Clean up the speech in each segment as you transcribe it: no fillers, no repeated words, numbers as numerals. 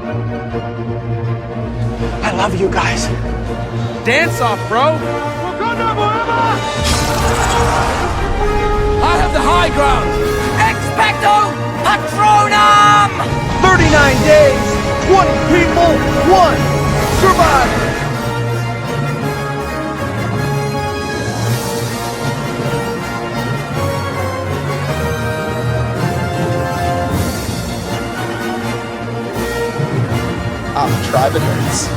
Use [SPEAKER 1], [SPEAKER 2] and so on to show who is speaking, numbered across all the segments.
[SPEAKER 1] I love you guys. Dance off, bro. I have the high ground.
[SPEAKER 2] Expecto Patronum!
[SPEAKER 1] 39 days, 20 people, 1 survivor.
[SPEAKER 3] Tribe of Nerds.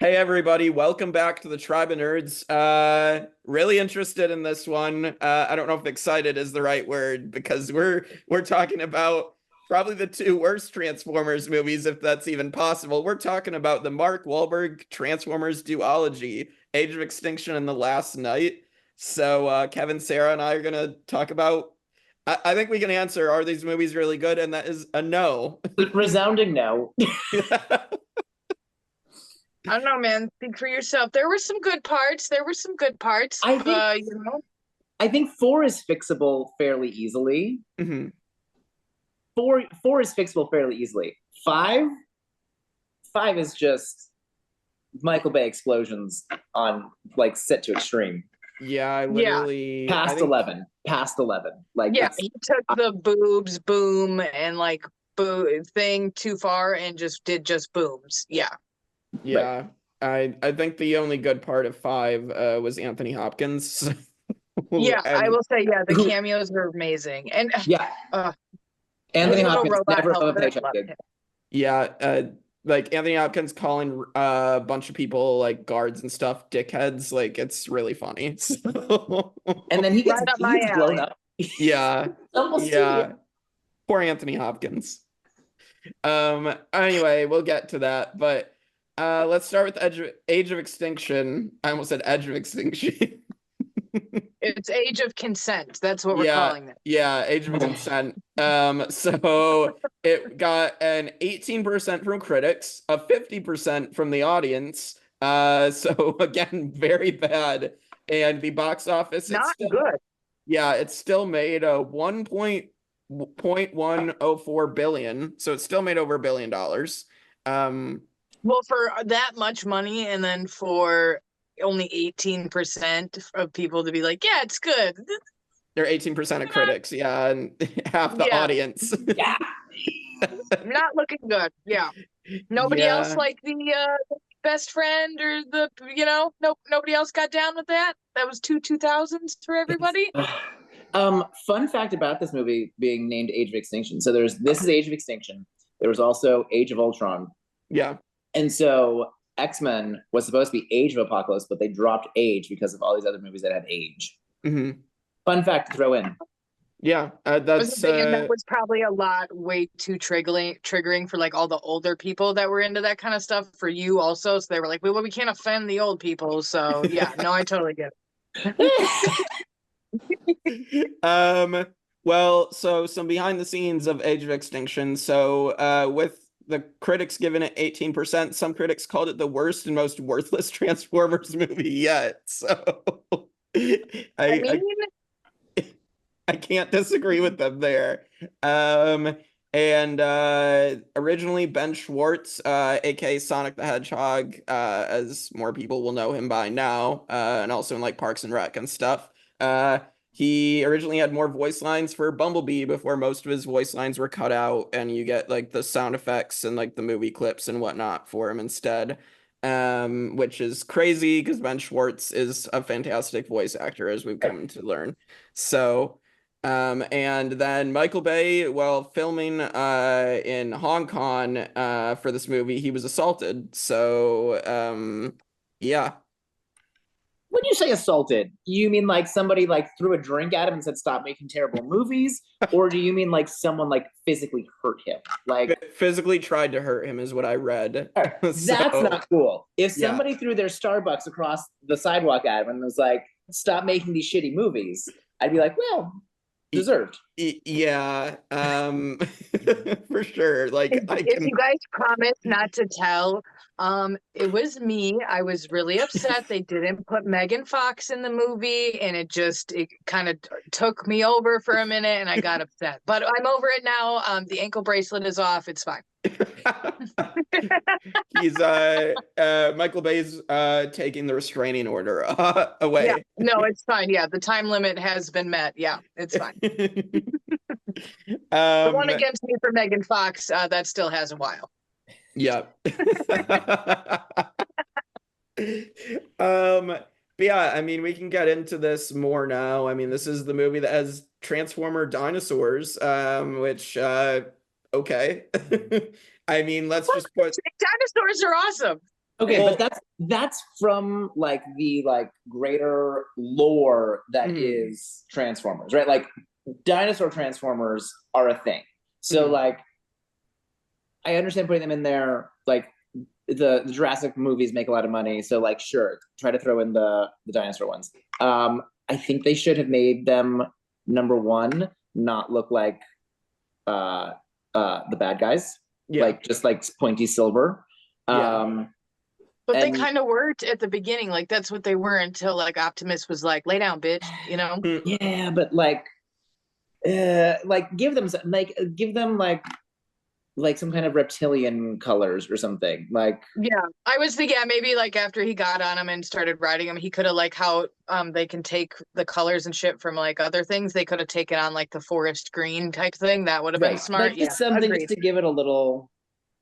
[SPEAKER 4] Hey everybody, welcome back to the Tribe of Nerds. Really interested in this one. I don't know if excited is the right word because we're talking about probably the 2 worst Transformers movies, if that's even possible. We're talking about the Mark Wahlberg Transformers Duology, Age of Extinction and The Last Night. So Kevin, Sarah, and I are gonna talk about. I think we can answer, are these movies really good? And that is a no.
[SPEAKER 3] Resounding no.
[SPEAKER 5] I don't know, man. Think for yourself. There were some good parts.
[SPEAKER 3] I think 4 is fixable fairly easily.
[SPEAKER 4] Mm-hmm.
[SPEAKER 3] 4 is fixable fairly easily. 5 is just Michael Bay explosions on like set to extreme.
[SPEAKER 4] Yeah, I literally
[SPEAKER 3] Past 11. Like
[SPEAKER 5] he took the boobs boom and like thing too far and just did booms. Yeah.
[SPEAKER 4] Yeah, right. I think the only good part of 5 was Anthony Hopkins.
[SPEAKER 5] Yeah,
[SPEAKER 4] And
[SPEAKER 5] I will say, the cameos were amazing. And
[SPEAKER 3] Anthony Hopkins never
[SPEAKER 5] helper,
[SPEAKER 3] a paycheck gig.
[SPEAKER 4] Yeah, like Anthony Hopkins calling a bunch of people like guards and stuff dickheads, like it's really funny. So...
[SPEAKER 3] And then he gets
[SPEAKER 5] right up my
[SPEAKER 3] blown
[SPEAKER 5] alley.
[SPEAKER 3] up.
[SPEAKER 4] Yeah. Yeah. Poor Anthony Hopkins. Anyway, we'll get to that, but let's start with Age of Extinction. I almost said Edge of Extinction.
[SPEAKER 5] It's Age of Consent. That's what we're calling it.
[SPEAKER 4] Yeah, Age of Consent. So it got an 18% from critics, a 50% from the audience. So again, very bad. And the box office,
[SPEAKER 5] not good.
[SPEAKER 4] Yeah, it's still made a 1.104 billion. So it's still made over $1 billion.
[SPEAKER 5] Well, for that much money, and then for only 18% of people to be like, yeah, it's good.
[SPEAKER 4] They're 18% of critics, and half the audience.
[SPEAKER 5] Yeah. Not looking good. Yeah. Nobody else like the best friend or the, nobody else got down with that. That was 2000s for everybody.
[SPEAKER 3] Fun fact about this movie being named Age of Extinction. So this is Age of Extinction. There was also Age of Ultron.
[SPEAKER 4] Yeah.
[SPEAKER 3] And so X-Men was supposed to be Age of Apocalypse, but they dropped Age because of all these other movies that had Age.
[SPEAKER 4] Mm-hmm.
[SPEAKER 3] Fun fact to throw in.
[SPEAKER 4] Yeah, that's
[SPEAKER 5] that was probably way too triggering for like all the older people that were into that kind of stuff. For you also, so they were like, well, we can't offend the old people. So yeah, no, I totally get
[SPEAKER 4] it. Well, so some behind the scenes of Age of Extinction. So with the critics giving it 18%, some critics called it the worst and most worthless Transformers movie yet. So I can't disagree with them there. And originally Ben Schwartz, aka Sonic the Hedgehog, as more people will know him by now, and also in like Parks and Rec and stuff. He originally had more voice lines for Bumblebee before most of his voice lines were cut out, and you get like the sound effects and like the movie clips and whatnot for him instead. Which is crazy because Ben Schwartz is a fantastic voice actor, as we've come to learn. So, and then Michael Bay, while filming in Hong Kong for this movie, he was assaulted. So, yeah.
[SPEAKER 3] When you say assaulted, you mean like somebody like threw a drink at him and said, "Stop making terrible movies," or do you mean like someone like physically hurt him? Like
[SPEAKER 4] physically tried to hurt him is what I read.
[SPEAKER 3] That's not cool. If somebody threw their Starbucks across the sidewalk at him and was like, "Stop making these shitty movies," I'd be like, "Well, deserved."
[SPEAKER 4] Yeah, for sure. Like,
[SPEAKER 5] if you guys promise not to tell It was me. I was really upset they didn't put Megan Fox in the movie, and it kind of took me over for a minute, and I got upset. But I'm over it now. The ankle bracelet is off. It's fine.
[SPEAKER 4] He's Michael Bay's taking the restraining order away.
[SPEAKER 5] Yeah, no, it's fine. Yeah, the time limit has been met. Yeah, it's fine. The one against me for Megan Fox, that still has a while.
[SPEAKER 4] Yep. But yeah, I mean, we can get into this more now. I mean, this is the movie that has Transformer dinosaurs, which okay. I mean, let's just put
[SPEAKER 5] dinosaurs are awesome.
[SPEAKER 3] Okay, well, but that's from like the greater lore that is Transformers, right? Like dinosaur Transformers are a thing. So like I understand putting them in there, like the Jurassic movies make a lot of money, so like sure, try to throw in the dinosaur ones. I think they should have made them number one, not look like the bad guys.
[SPEAKER 4] Yeah.
[SPEAKER 3] Like just like pointy silver.
[SPEAKER 4] Yeah.
[SPEAKER 5] But they kind of were at the beginning, like that's what they were until like Optimus was like, "Lay down, bitch," you know?
[SPEAKER 3] Yeah, but like give them some kind of reptilian colors or something. Like
[SPEAKER 5] yeah, I was thinking maybe like after he got on him and started riding him, he could have like how they can take the colors and shit from like other things. They could have taken on like the forest green type thing. That would have been smart.
[SPEAKER 3] Like, just something just to give it a little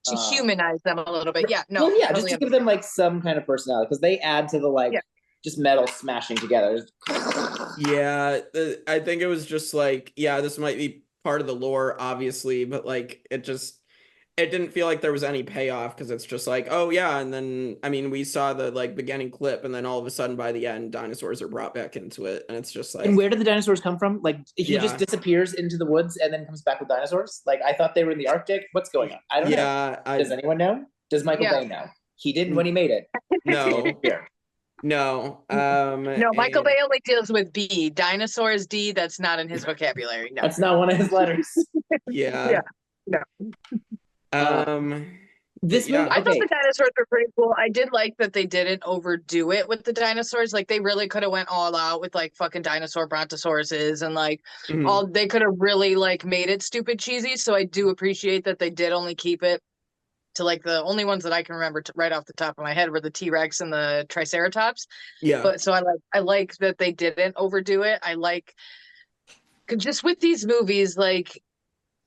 [SPEAKER 5] to humanize them a little bit. Yeah, no.
[SPEAKER 3] Well, yeah, totally just to give them like some kind of personality because they add to the just metal smashing together.
[SPEAKER 4] Yeah, I think it was just like, yeah, this might be part of the lore, obviously, but like it didn't feel like there was any payoff because it's just like, oh yeah, and then I mean we saw the like beginning clip and then all of a sudden by the end dinosaurs are brought back into it and it's just like,
[SPEAKER 3] and where did the dinosaurs come from? Like he just disappears into the woods and then comes back with dinosaurs? Like I thought they were in the Arctic. What's going on? I don't know. Does anyone know? Does Michael Bay know? He didn't when he made it.
[SPEAKER 4] No. No.
[SPEAKER 5] No, Michael Bay only deals with B. Dinosaurs, D, that's not in his vocabulary. No.
[SPEAKER 3] That's not one of his letters.
[SPEAKER 4] Yeah.
[SPEAKER 5] No.
[SPEAKER 3] This movie,
[SPEAKER 5] I thought the dinosaurs were pretty cool. I did like that they didn't overdo it with the dinosaurs. Like they really could have went all out with like fucking dinosaur brontosauruses and like they could have really like made it stupid cheesy. So I do appreciate that they did only keep it to like the only ones that I can remember right off the top of my head were the T-Rex and the Triceratops.
[SPEAKER 4] Yeah.
[SPEAKER 5] But so I like that they didn't overdo it. I like just with these movies, like,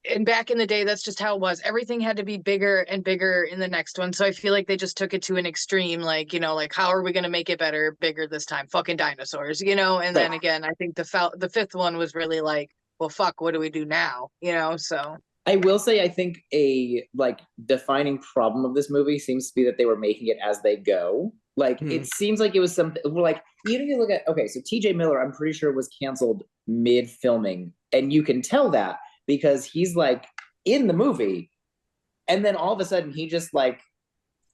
[SPEAKER 5] and back in the day, that's just how it was. Everything had to be bigger and bigger in the next one. So I feel like they just took it to an extreme, like, you know, like, how are we going to make it better, bigger this time? Fucking dinosaurs, you know? And then again, I think the fifth one was really like, well, fuck, what do we do now? You know, so.
[SPEAKER 3] I will say, I think a like defining problem of this movie seems to be that they were making it as they go. Like, it seems like it was something like, even if you look at, okay, so TJ Miller, I'm pretty sure was canceled mid-filming. And you can tell that because he's like in the movie. And then all of a sudden he just like,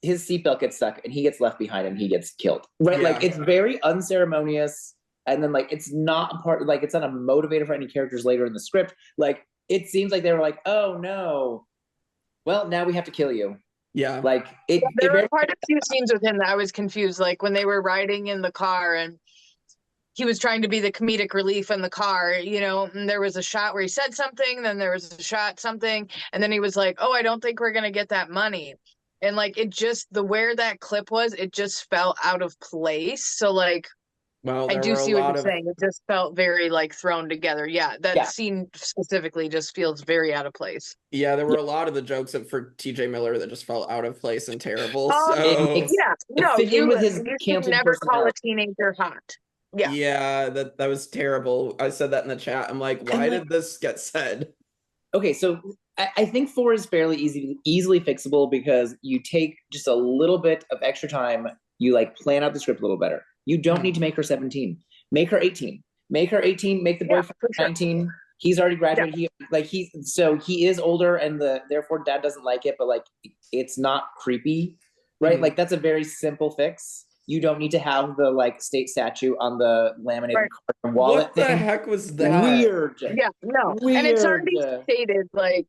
[SPEAKER 3] his seatbelt gets stuck and he gets left behind and he gets killed. Right? Yeah. Like, it's very unceremonious. And then like, it's not a part, like, it's not a motivator for any characters later in the script. Like, it seems like they were like, oh no, well, now we have to kill you.
[SPEAKER 4] Yeah.
[SPEAKER 3] Like
[SPEAKER 5] there were quite a few scenes with him that I was confused. Like when they were riding in the car and he was trying to be the comedic relief in the car, you know, and there was a shot where he said something, then there was a shot something, and then he was like, oh, I don't think we're going to get that money. And like, it just, where that clip was, it just felt out of place. So like,
[SPEAKER 4] well,
[SPEAKER 5] I do see what you're saying. It just felt very like thrown together. Yeah, that scene specifically just feels very out of place.
[SPEAKER 4] Yeah, there were a lot of the jokes for TJ Miller that just felt out of place and terrible.
[SPEAKER 5] You should never call a teenager hot.
[SPEAKER 4] Yeah, that was terrible. I said that in the chat. I'm like, why did this get said?
[SPEAKER 3] Okay, so I think 4 is fairly easily fixable because you take just a little bit of extra time. You like plan out the script a little better. You don't need to make her 17. Make her 18. Make her 18. Make the boyfriend 19. He's already graduated. Yeah. He is older, and therefore dad doesn't like it. But like, it's not creepy, right? Like that's a very simple fix. You don't need to have the like state statue on the laminated cardboard wallet.
[SPEAKER 4] What the heck was that?
[SPEAKER 3] Weird.
[SPEAKER 5] Yeah, no. Weird. And it's already stated like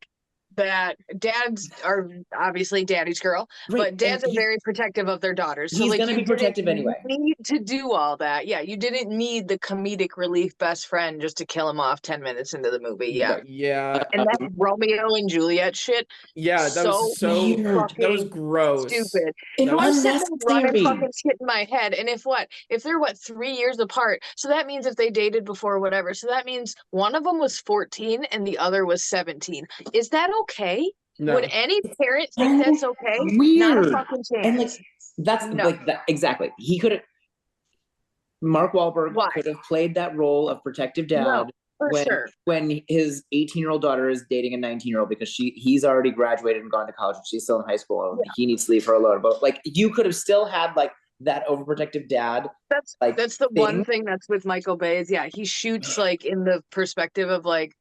[SPEAKER 5] that dads are obviously daddy's girl, but dads are very protective of their daughters. So
[SPEAKER 3] he's
[SPEAKER 5] like,
[SPEAKER 3] gonna be protective anyway.
[SPEAKER 5] Need to do all that. Yeah, you didn't need the comedic relief best friend just to kill him off 10 minutes into the movie. Yeah.
[SPEAKER 4] Yeah.
[SPEAKER 5] And that Romeo and Juliet shit.
[SPEAKER 4] Yeah, that was so
[SPEAKER 3] weird.
[SPEAKER 4] that was gross.
[SPEAKER 5] Stupid.
[SPEAKER 3] And
[SPEAKER 5] I'm sitting there running
[SPEAKER 3] unnecessary.
[SPEAKER 5] fucking shit in my head. And if they're 3 years apart, so that means if they dated before whatever, so that means one of them was 14 and the other was 17. Is that okay?
[SPEAKER 4] No.
[SPEAKER 5] Would any parent think that's okay?
[SPEAKER 3] Weird.
[SPEAKER 5] Not a fucking chance.
[SPEAKER 3] And like that's like that exactly. He could have Mark Wahlberg could have played that role of protective dad when his 18-year-old daughter is dating a 19-year-old because he's already graduated and gone to college and she's still in high school and he needs to leave her alone. But like you could have still had like that overprotective dad. That's the
[SPEAKER 5] one thing that's with Michael Bay is he shoots like in the perspective of like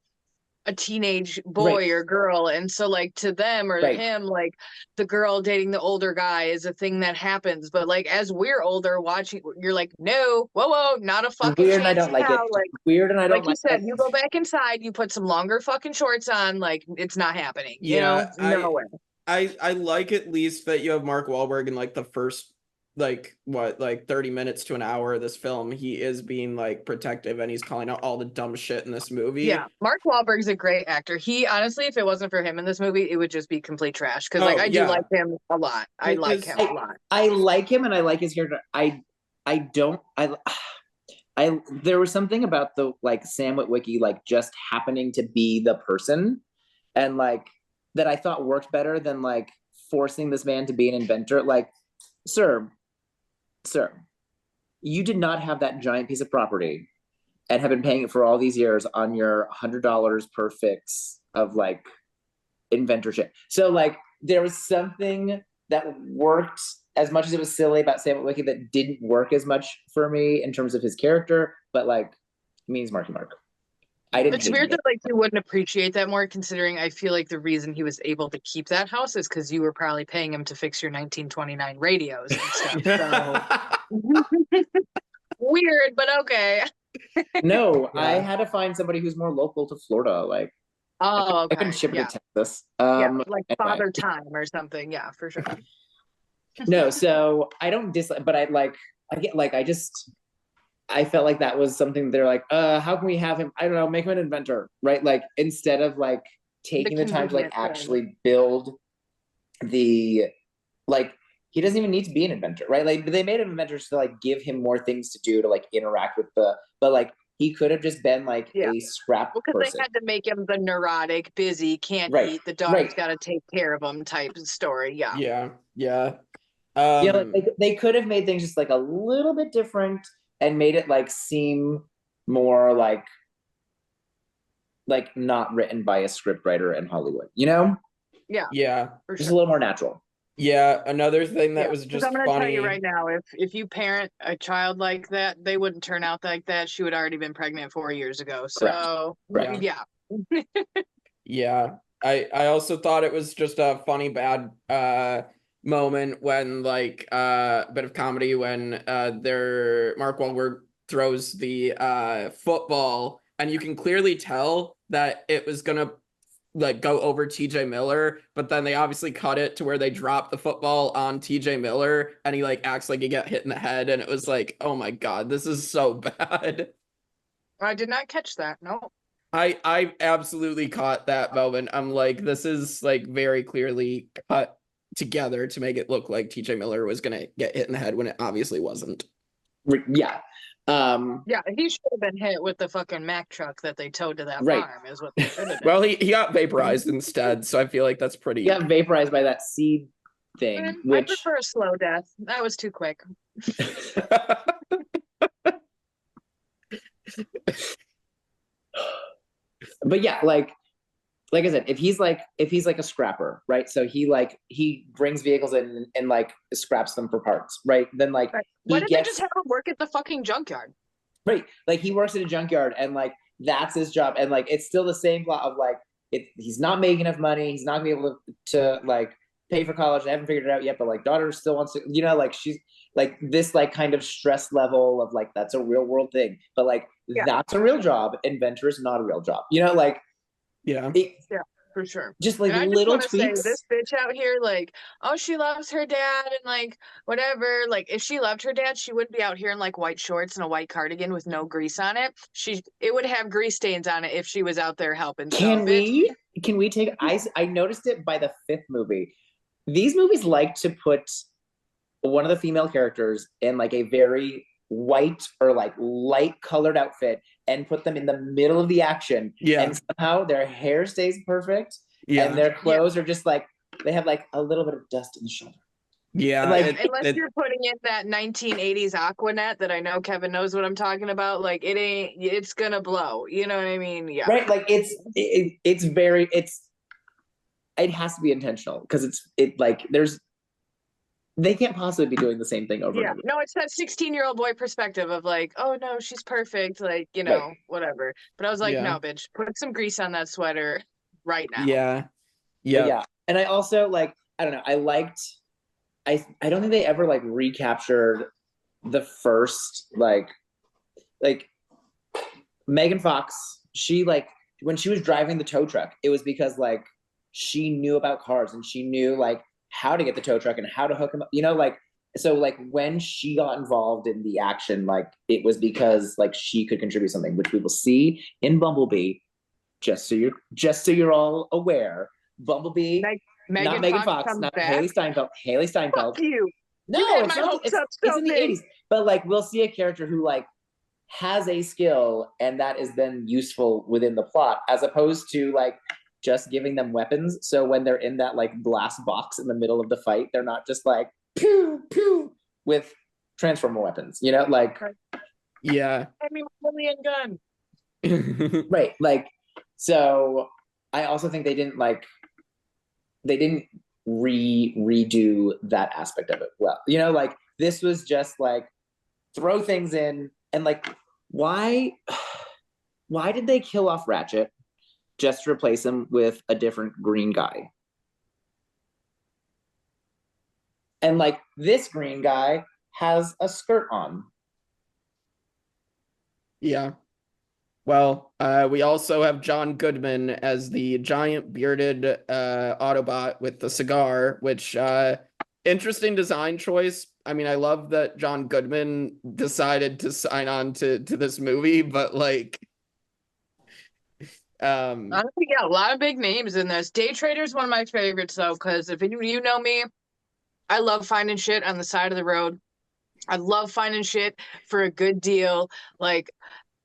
[SPEAKER 5] a teenage boy or girl, and so like to them or to him, like the girl dating the older guy is a thing that happens, but like as we're older watching, you're like, no, whoa, not a fucking
[SPEAKER 3] weird
[SPEAKER 5] chance.
[SPEAKER 3] And I don't like it.
[SPEAKER 5] Like,
[SPEAKER 3] weird and I don't
[SPEAKER 5] like you said, you go back inside, you put some longer fucking shorts on, like it's not happening. You know, no way.
[SPEAKER 4] I like at least that you have Mark Wahlberg in like the first 30 minutes to an hour of this film. He is being like protective and he's calling out all the dumb shit in this movie.
[SPEAKER 5] Yeah, Mark Wahlberg's a great actor. He honestly, if it wasn't for him in this movie, it would just be complete trash. Because I do like him a lot. I like him a lot.
[SPEAKER 3] I like him and I like his character. There was something about the like Sam Witwicky like just happening to be the person and like that I thought worked better than like forcing this man to be an inventor. Like, sir, you did not have that giant piece of property and have been paying it for all these years on your $100 per fix of like inventorship. So like there was something that worked as much as it was silly about Sam Witwicky that didn't work as much for me in terms of his character, but like means Marky Mark.
[SPEAKER 5] It's weird that like you wouldn't appreciate that more, considering I feel like the reason he was able to keep that house is because you were probably paying him to fix your 1929 radios and stuff. So weird, but okay.
[SPEAKER 3] No, I had to find somebody who's more local to Florida. Like, I couldn't ship it to Texas.
[SPEAKER 5] Like Father Time or something. Yeah, for sure.
[SPEAKER 3] No, so I don't dislike, but I felt like that was something they're like, how can we have him? I don't know, make him an inventor, right? Like instead of like taking the time to like actually build the, like, he doesn't even need to be an inventor, right? Like they made him inventors to like give him more things to do to like interact with but like he could have just been like a scrap
[SPEAKER 5] because
[SPEAKER 3] person.
[SPEAKER 5] They had to make him the neurotic, busy, can't eat, the dog's got to take care of him type of story.
[SPEAKER 3] Yeah, like, they could have made things just like a little bit different and made it like seem more like not written by a scriptwriter in Hollywood, you know?
[SPEAKER 5] Yeah,
[SPEAKER 3] just a little more natural.
[SPEAKER 4] Yeah, another thing that was just
[SPEAKER 5] I'm gonna
[SPEAKER 4] funny.
[SPEAKER 5] tell you right now, if you parent a child like that, they wouldn't turn out like that. She would already been pregnant 4 years ago. So
[SPEAKER 3] Correct.
[SPEAKER 5] Yeah.
[SPEAKER 4] I also thought it was just a funny bad moment when like a bit of comedy when Mark Wahlberg throws the football and you can clearly tell that it was gonna like go over TJ Miller, but then they obviously cut it to where they drop the football on TJ Miller and he like acts like he got hit in the head, and it was like, oh my god, this is so bad.
[SPEAKER 5] I did not catch that. No.
[SPEAKER 4] I absolutely caught that moment. I'm like, this is like very clearly cut together to make it look like TJ Miller was gonna get hit in the head when it obviously wasn't.
[SPEAKER 3] Yeah.
[SPEAKER 5] He should have been hit with the fucking Mack truck that they towed to that farm is what they should have done.
[SPEAKER 4] Well, he got vaporized instead, so I feel like that's pretty.
[SPEAKER 3] He got vaporized by that seed thing.
[SPEAKER 5] I prefer a slow death. That was too quick.
[SPEAKER 3] But yeah, like I said, if he's like a scrapper, right? So he brings vehicles in and like scraps them for parts, right? Then like
[SPEAKER 5] why did they just have him work at the fucking junkyard?
[SPEAKER 3] Right, like he works at a junkyard and like that's his job, and like it's still the same plot of like he's not making enough money, he's not gonna be able to like pay for college. They haven't figured it out yet, but like daughter still wants to, you know, like she's like this like kind of stress level of like that's a real world thing, but like that's a real job. Inventor is not a real job, you know, like.
[SPEAKER 5] For sure.
[SPEAKER 3] Just like
[SPEAKER 5] And I just
[SPEAKER 3] little
[SPEAKER 5] want to say,
[SPEAKER 3] tweaks.
[SPEAKER 5] this bitch out here, like, oh, she loves her dad and like whatever. Like, if she loved her dad, she wouldn't be out here in like white shorts and a white cardigan with no grease on it. It would have grease stains on it if she was out there helping.
[SPEAKER 3] Can we take I noticed it by the 5th movie. These movies like to put one of the female characters in like a very white or like light colored outfit and put them in the middle of the action.
[SPEAKER 4] Yeah.
[SPEAKER 3] And somehow their hair stays perfect.
[SPEAKER 4] Yeah.
[SPEAKER 3] And their clothes are just like, they have like a little bit of dust in the shoulder.
[SPEAKER 4] Yeah.
[SPEAKER 3] Like,
[SPEAKER 5] unless you're putting in that 1980s Aquanet that I know Kevin knows what I'm talking about, like it's gonna blow. You know what I mean? Yeah.
[SPEAKER 3] Right. Like it has to be intentional because they can't possibly be doing the same thing over and over.
[SPEAKER 5] No, it's that 16-year-old boy perspective of like, oh no, she's perfect, like,
[SPEAKER 3] Right.
[SPEAKER 5] whatever. But I was like, no, bitch, put some grease on that sweater right now.
[SPEAKER 4] Yeah.
[SPEAKER 3] Yeah. And I also like, I don't know, I don't think they ever like recaptured the first like Megan Fox, she like when she was driving the tow truck, it was because like she knew about cars and she knew like how to get the tow truck and how to hook him up, like so like when she got involved in the action, like it was because like she could contribute something, which we will see in Bumblebee. Just so you're all aware, Bumblebee, not Megan Fox, not Haley Steinfeld. Haley Steinfeld.
[SPEAKER 5] Fuck you.
[SPEAKER 3] No,
[SPEAKER 5] You
[SPEAKER 3] it's
[SPEAKER 5] had my
[SPEAKER 3] not.
[SPEAKER 5] hopes up so
[SPEAKER 3] It's in the
[SPEAKER 5] big.
[SPEAKER 3] 80s. But like we'll see a character who like has a skill and that is then useful within the plot, as opposed to like just giving them weapons. So when they're in that like blast box in the middle of the fight, they're not just like pew pew with Transformer weapons, like
[SPEAKER 4] Yeah.
[SPEAKER 5] I mean, million gun.
[SPEAKER 3] right. Like, so I also think they didn't redo that aspect of it well. Like this was just like throw things in and like why did they kill off Ratchet just to replace him with a different green guy? And like this green guy has a skirt on.
[SPEAKER 4] Yeah. Well, we also have John Goodman as the giant bearded Autobot with the cigar, which interesting design choice. I mean, I love that John Goodman decided to sign on to this movie, but like
[SPEAKER 5] Honestly, a lot of big names in this. Day Trader's one of my favorites though, because if you know me, I love finding shit on the side of the road. I love finding shit for a good deal. Like,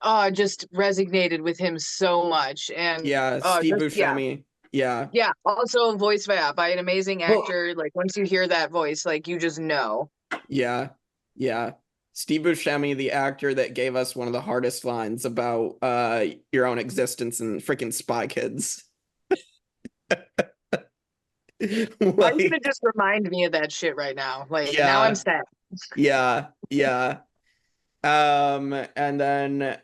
[SPEAKER 5] I just resonated with him so much. And
[SPEAKER 4] Steve Buscemi. Yeah.
[SPEAKER 5] Yeah. Also a voice by an amazing actor. Like once you hear that voice, like you just know.
[SPEAKER 4] Yeah. Yeah. Steve Buscemi, the actor that gave us one of the hardest lines about your own existence and freaking Spy Kids.
[SPEAKER 5] Why are you gonna just remind me of that shit right now? Like now I'm sad.
[SPEAKER 4] Yeah. And then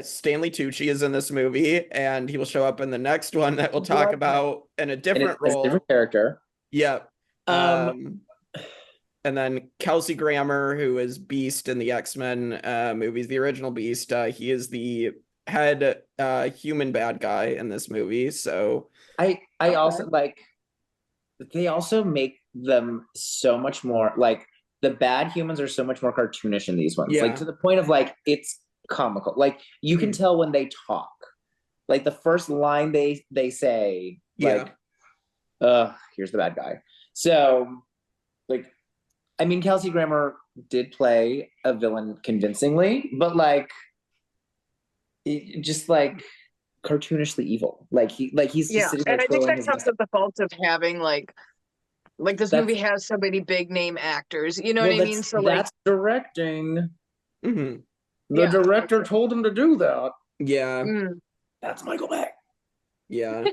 [SPEAKER 4] Stanley Tucci is in this movie, and he will show up in the next one that we'll talk about in a different role.
[SPEAKER 3] A different character.
[SPEAKER 4] Yep. And then Kelsey Grammer, who is Beast in the X-Men movies, the original Beast. He is the head human bad guy in this movie. So
[SPEAKER 3] I also like, they also make them so much more like the bad humans are so much more cartoonish in these ones.
[SPEAKER 4] Yeah.
[SPEAKER 3] Like to the point of like it's comical. Like you can tell when they talk. Like the first line they say, like, here's the bad guy. So like, I mean, Kelsey Grammer did play a villain convincingly, but like, just like cartoonishly evil. Like he's just sitting there
[SPEAKER 5] and I think
[SPEAKER 3] twirling
[SPEAKER 5] that comes with the fault of having like this movie has so many big name actors. You know what I mean? So
[SPEAKER 3] that's directing.
[SPEAKER 4] mm-hmm.
[SPEAKER 3] The director told him to do that.
[SPEAKER 4] Yeah.
[SPEAKER 3] That's Michael Bay.
[SPEAKER 4] Yeah.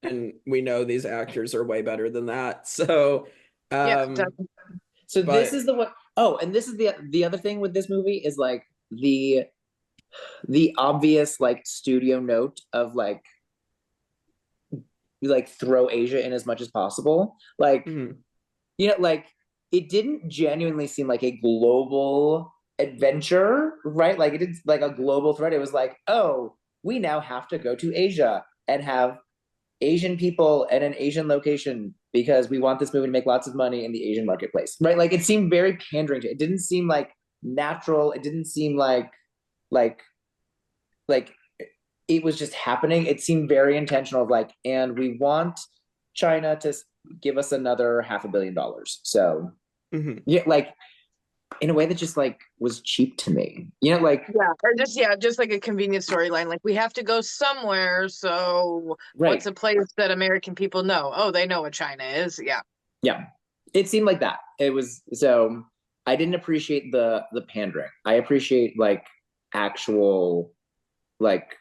[SPEAKER 4] And we know these actors are way better than that. So
[SPEAKER 3] this is the one. Oh, and this is the other thing with this movie is like the obvious like studio note of like throw Asia in as much as possible. Like, like it didn't genuinely seem like a global adventure, right? Like it is like a global threat. It was like, oh, we now have to go to Asia and have Asian people in an Asian location because we want this movie to make lots of money in the Asian marketplace, right? Like it seemed very pandering to it. It didn't seem like natural. It didn't seem like it was just happening. It seemed very intentional of like, and we want China to give us another $500 million. So yeah, like in a way that just like was cheap to me, you know, like
[SPEAKER 5] or just like a convenient storyline. Like we have to go somewhere, so what's a place that American people know? Oh, they know what China is. Yeah.
[SPEAKER 3] It seemed like that. It was so. I didn't appreciate the pandering. I appreciate like actual, like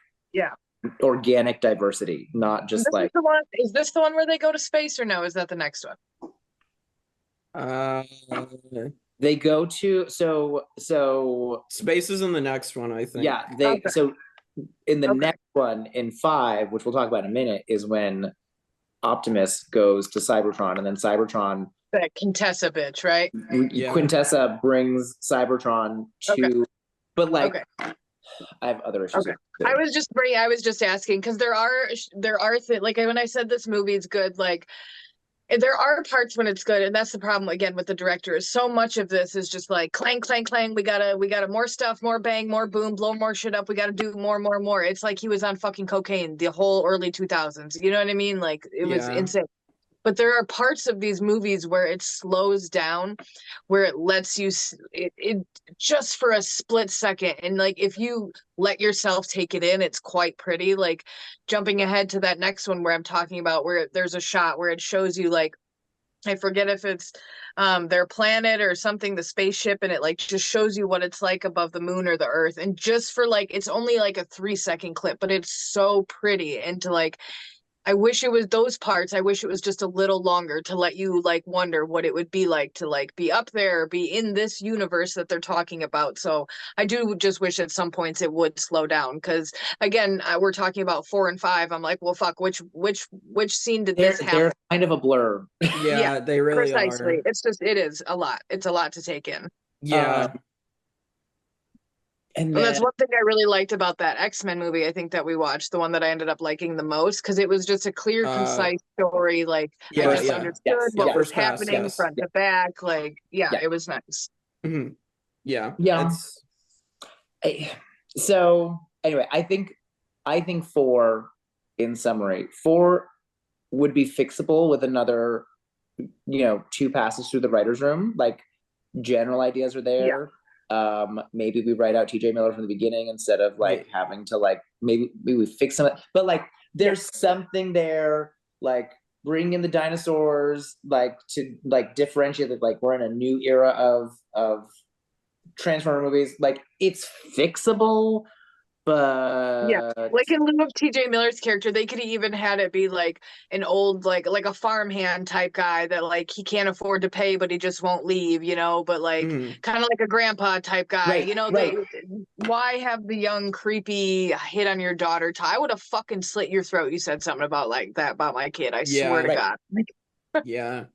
[SPEAKER 3] organic diversity, not just
[SPEAKER 5] this
[SPEAKER 3] like.
[SPEAKER 5] Is this the one where they go to space or no? Is that the next one?
[SPEAKER 3] They go to so
[SPEAKER 4] space is in the next one, I think.
[SPEAKER 3] Yeah, so in the next one in 5, which we'll talk about in a minute, is when Optimus goes to Cybertron, and then Cybertron.
[SPEAKER 5] That Quintessa bitch, right?
[SPEAKER 3] Yeah. Quintessa brings Cybertron to, but like, I have other issues.
[SPEAKER 5] I was just asking because there are like when I said this movie is good, like there are parts when it's good, and that's the problem again with the director. Is so much of this is just like clang, clang, clang. We gotta more stuff, more bang, more boom, blow more shit up. We gotta do more. It's like he was on fucking cocaine the whole early 2000s. You know what I mean? Like it was insane. But there are parts of these movies where it slows down, where it lets you it just for a split second. And like if you let yourself take it in, it's quite pretty. Like jumping ahead to that next one where I'm talking about where there's a shot where it shows you like, I forget if it's their planet or something, the spaceship, and it like just shows you what it's like above the moon or the earth. And just for like, it's only like a 3-second clip, but it's so pretty. And to like, I wish it was those parts. I wish it was just a little longer to let you like wonder what it would be like to like be up there, be in this universe that they're talking about. So I do just wish at some points it would slow down because again, we're talking about 4 and 5. I'm like, well, fuck, which scene did this happen? They're
[SPEAKER 3] kind of a blur.
[SPEAKER 4] Yeah, they really
[SPEAKER 5] precisely.
[SPEAKER 4] are.
[SPEAKER 5] It is a lot. It's a lot to take in.
[SPEAKER 4] Yeah.
[SPEAKER 3] And
[SPEAKER 5] that's one thing I really liked about that X-Men movie, I think that we watched, the one that I ended up liking the most, because it was just a clear, concise story. Like, I just understood what was happening front to back. Like, it was nice.
[SPEAKER 4] Mm-hmm. Yeah.
[SPEAKER 3] So, anyway, I think 4, in summary, 4 would be fixable with another, 2 passes through the writer's room. Like, general ideas are there. Yeah. Maybe we write out TJ Miller from the beginning instead of like having to like maybe we fix some, but like there's something there, like bring in the dinosaurs, like to like differentiate that like we're in a new era of Transformer movies. Like it's fixable, but
[SPEAKER 5] like in lieu of TJ Miller's character, they could even had it be like an old like a farmhand type guy that like he can't afford to pay but he just won't leave, but like kind of like a grandpa type guy, why have the young creepy hit on your daughter I would have fucking slit your throat. You said something about like that about my kid, I swear to God.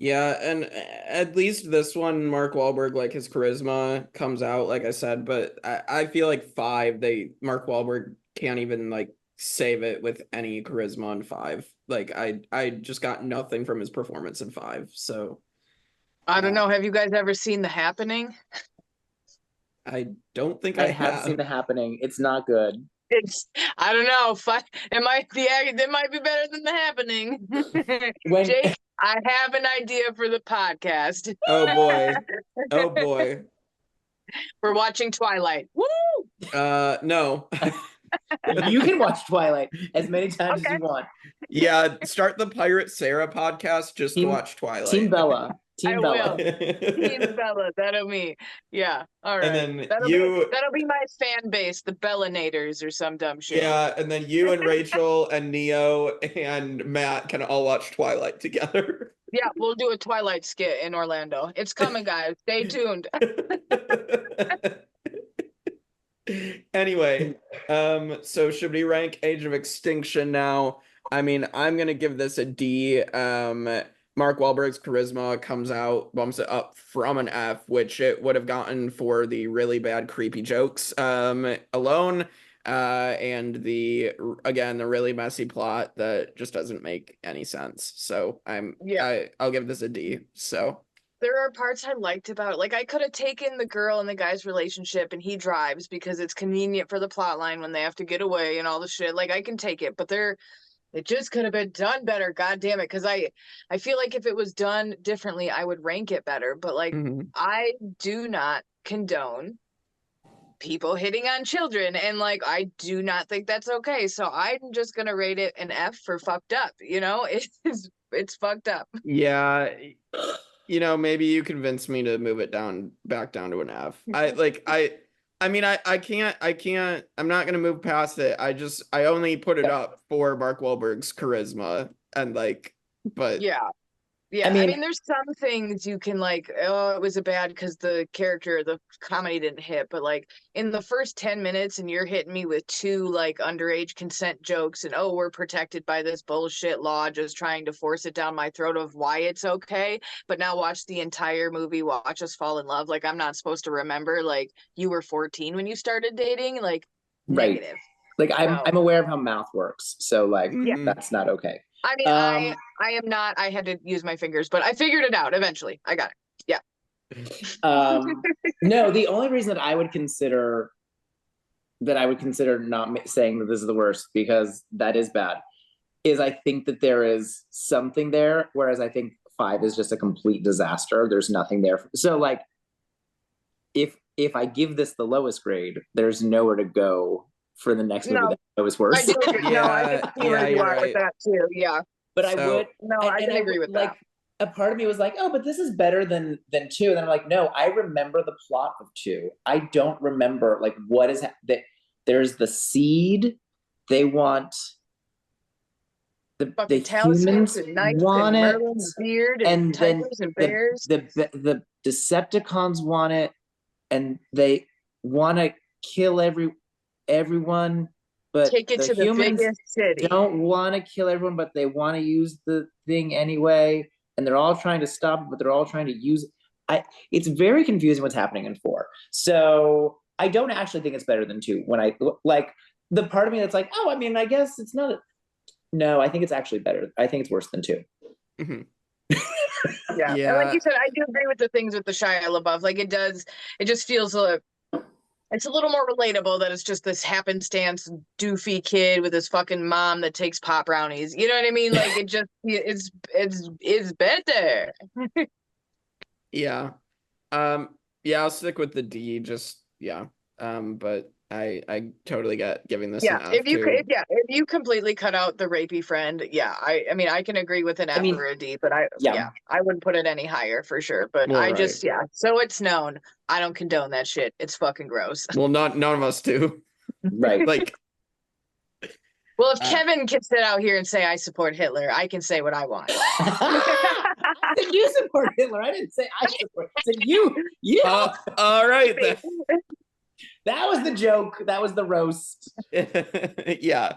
[SPEAKER 4] Yeah, and at least this one, Mark Wahlberg, like his charisma comes out, like I said, but I feel like 5, Mark Wahlberg can't even like save it with any charisma on 5. Like I just got nothing from his performance in 5. So
[SPEAKER 5] I don't know. Have you guys ever seen The Happening?
[SPEAKER 4] I don't think
[SPEAKER 3] I have seen The Happening. It's not good.
[SPEAKER 5] I don't know. It might be better than The Happening. Jake, I have an idea for the podcast.
[SPEAKER 4] Oh boy.
[SPEAKER 5] We're watching Twilight. Woo!
[SPEAKER 4] No.
[SPEAKER 3] You can watch Twilight as many times as you want.
[SPEAKER 4] Yeah, start the Pirate Sara podcast just to watch Twilight.
[SPEAKER 3] Team Bella.
[SPEAKER 5] Team Bella. Team Bella. That'll me. Yeah. All right.
[SPEAKER 4] And then
[SPEAKER 5] that'll be my fan base, the Bellinators or some dumb shit.
[SPEAKER 4] Yeah, and then you and Rachel and Neo and Matt can all watch Twilight together.
[SPEAKER 5] Yeah, we'll do a Twilight skit in Orlando. It's coming, guys. Stay tuned.
[SPEAKER 4] Anyway, so should we rank Age of Extinction now? I mean, I'm gonna give this a D. Mark Wahlberg's charisma bumps it up from an F, which it would have gotten for the really bad creepy jokes alone. and the really messy plot that just doesn't make any sense. So I'll give this a D. So
[SPEAKER 5] there are parts I liked about it. Like, I could have taken the girl and the guy's relationship and he drives because it's convenient for the plot line when they have to get away and all the shit. Like, I can take it, but it just could have been done better. God damn it. Because I feel like if it was done differently, I would rank it better. But, like, I do not condone people hitting on children, and like I do not think that's okay. So I'm just gonna rate it an F for fucked up. It's fucked up.
[SPEAKER 4] Yeah, maybe you convinced me to move it back down to an F. I can't. I'm not gonna move past it. I only put it up for Mark Wahlberg's charisma and but
[SPEAKER 5] yeah. Yeah, I mean, there's some things you can like, oh, it was a bad because the comedy didn't hit. But like in the first 10 minutes and you're hitting me with 2 like underage consent jokes and, oh, we're protected by this bullshit law, just trying to force it down my throat of why it's okay. But now watch the entire movie, watch us fall in love. Like, I'm not supposed to remember, like, you were 14 when you started dating. Like,
[SPEAKER 3] right.
[SPEAKER 5] Negative.
[SPEAKER 3] Like, I'm aware of how math works. So like, that's not okay.
[SPEAKER 5] I mean, I am not. I had to use my fingers, but I figured it out eventually. I got it. Yeah.
[SPEAKER 3] No, the only reason that I would consider not saying that this is the worst, because that is bad, is I think that there is something there, whereas I think 5 is just a complete disaster. There's nothing there. So like, if I give this the lowest grade, there's nowhere to go for the next movie that was worse.
[SPEAKER 5] I do agree. I can see where you are with that too. Yeah.
[SPEAKER 3] But I
[SPEAKER 5] can agree with that.
[SPEAKER 3] A part of me was like, oh, but this is better than 2. And then I'm like, no, I remember the plot of 2. I don't remember like what is that. There's the seed. They want the humans
[SPEAKER 5] and
[SPEAKER 3] want
[SPEAKER 5] and
[SPEAKER 3] it,
[SPEAKER 5] Merlin's beard and tigers and bears.
[SPEAKER 3] The Decepticons want it, and they want to kill everyone, but
[SPEAKER 5] take it to the biggest city.
[SPEAKER 3] Don't want to kill everyone, but they want to use the thing anyway, and they're all trying to stop it, but they're all trying to use it. It's very confusing what's happening in 4. So I don't actually think it's better than 2. When I like the part of me that's like, oh, I mean, I guess it's not. No, I think it's actually better. I think it's worse than 2.
[SPEAKER 4] Mm-hmm.
[SPEAKER 5] Yeah. And like you said, I do agree with the things with the Shia LaBeouf. Like it just feels it's a little more relatable that it's just this happenstance doofy kid with his fucking mom that takes pot brownies. You know what I mean? Like it's better.
[SPEAKER 4] Yeah. I'll stick with the D. But I totally get giving this an F
[SPEAKER 5] if you completely cut out the rapey friend, I mean I can agree with an F or a D, but I wouldn't put it any higher for sure. But so it's known. I don't condone that shit. It's fucking gross.
[SPEAKER 4] Well, none of us do.
[SPEAKER 3] Right.
[SPEAKER 4] Like,
[SPEAKER 5] well, if Kevin can sit out here and say I support Hitler, I can say what I want.
[SPEAKER 3] You support Hitler. I didn't say I support. I said you.
[SPEAKER 4] All right then.
[SPEAKER 3] That was the joke. That was the roast.
[SPEAKER 5] Yeah.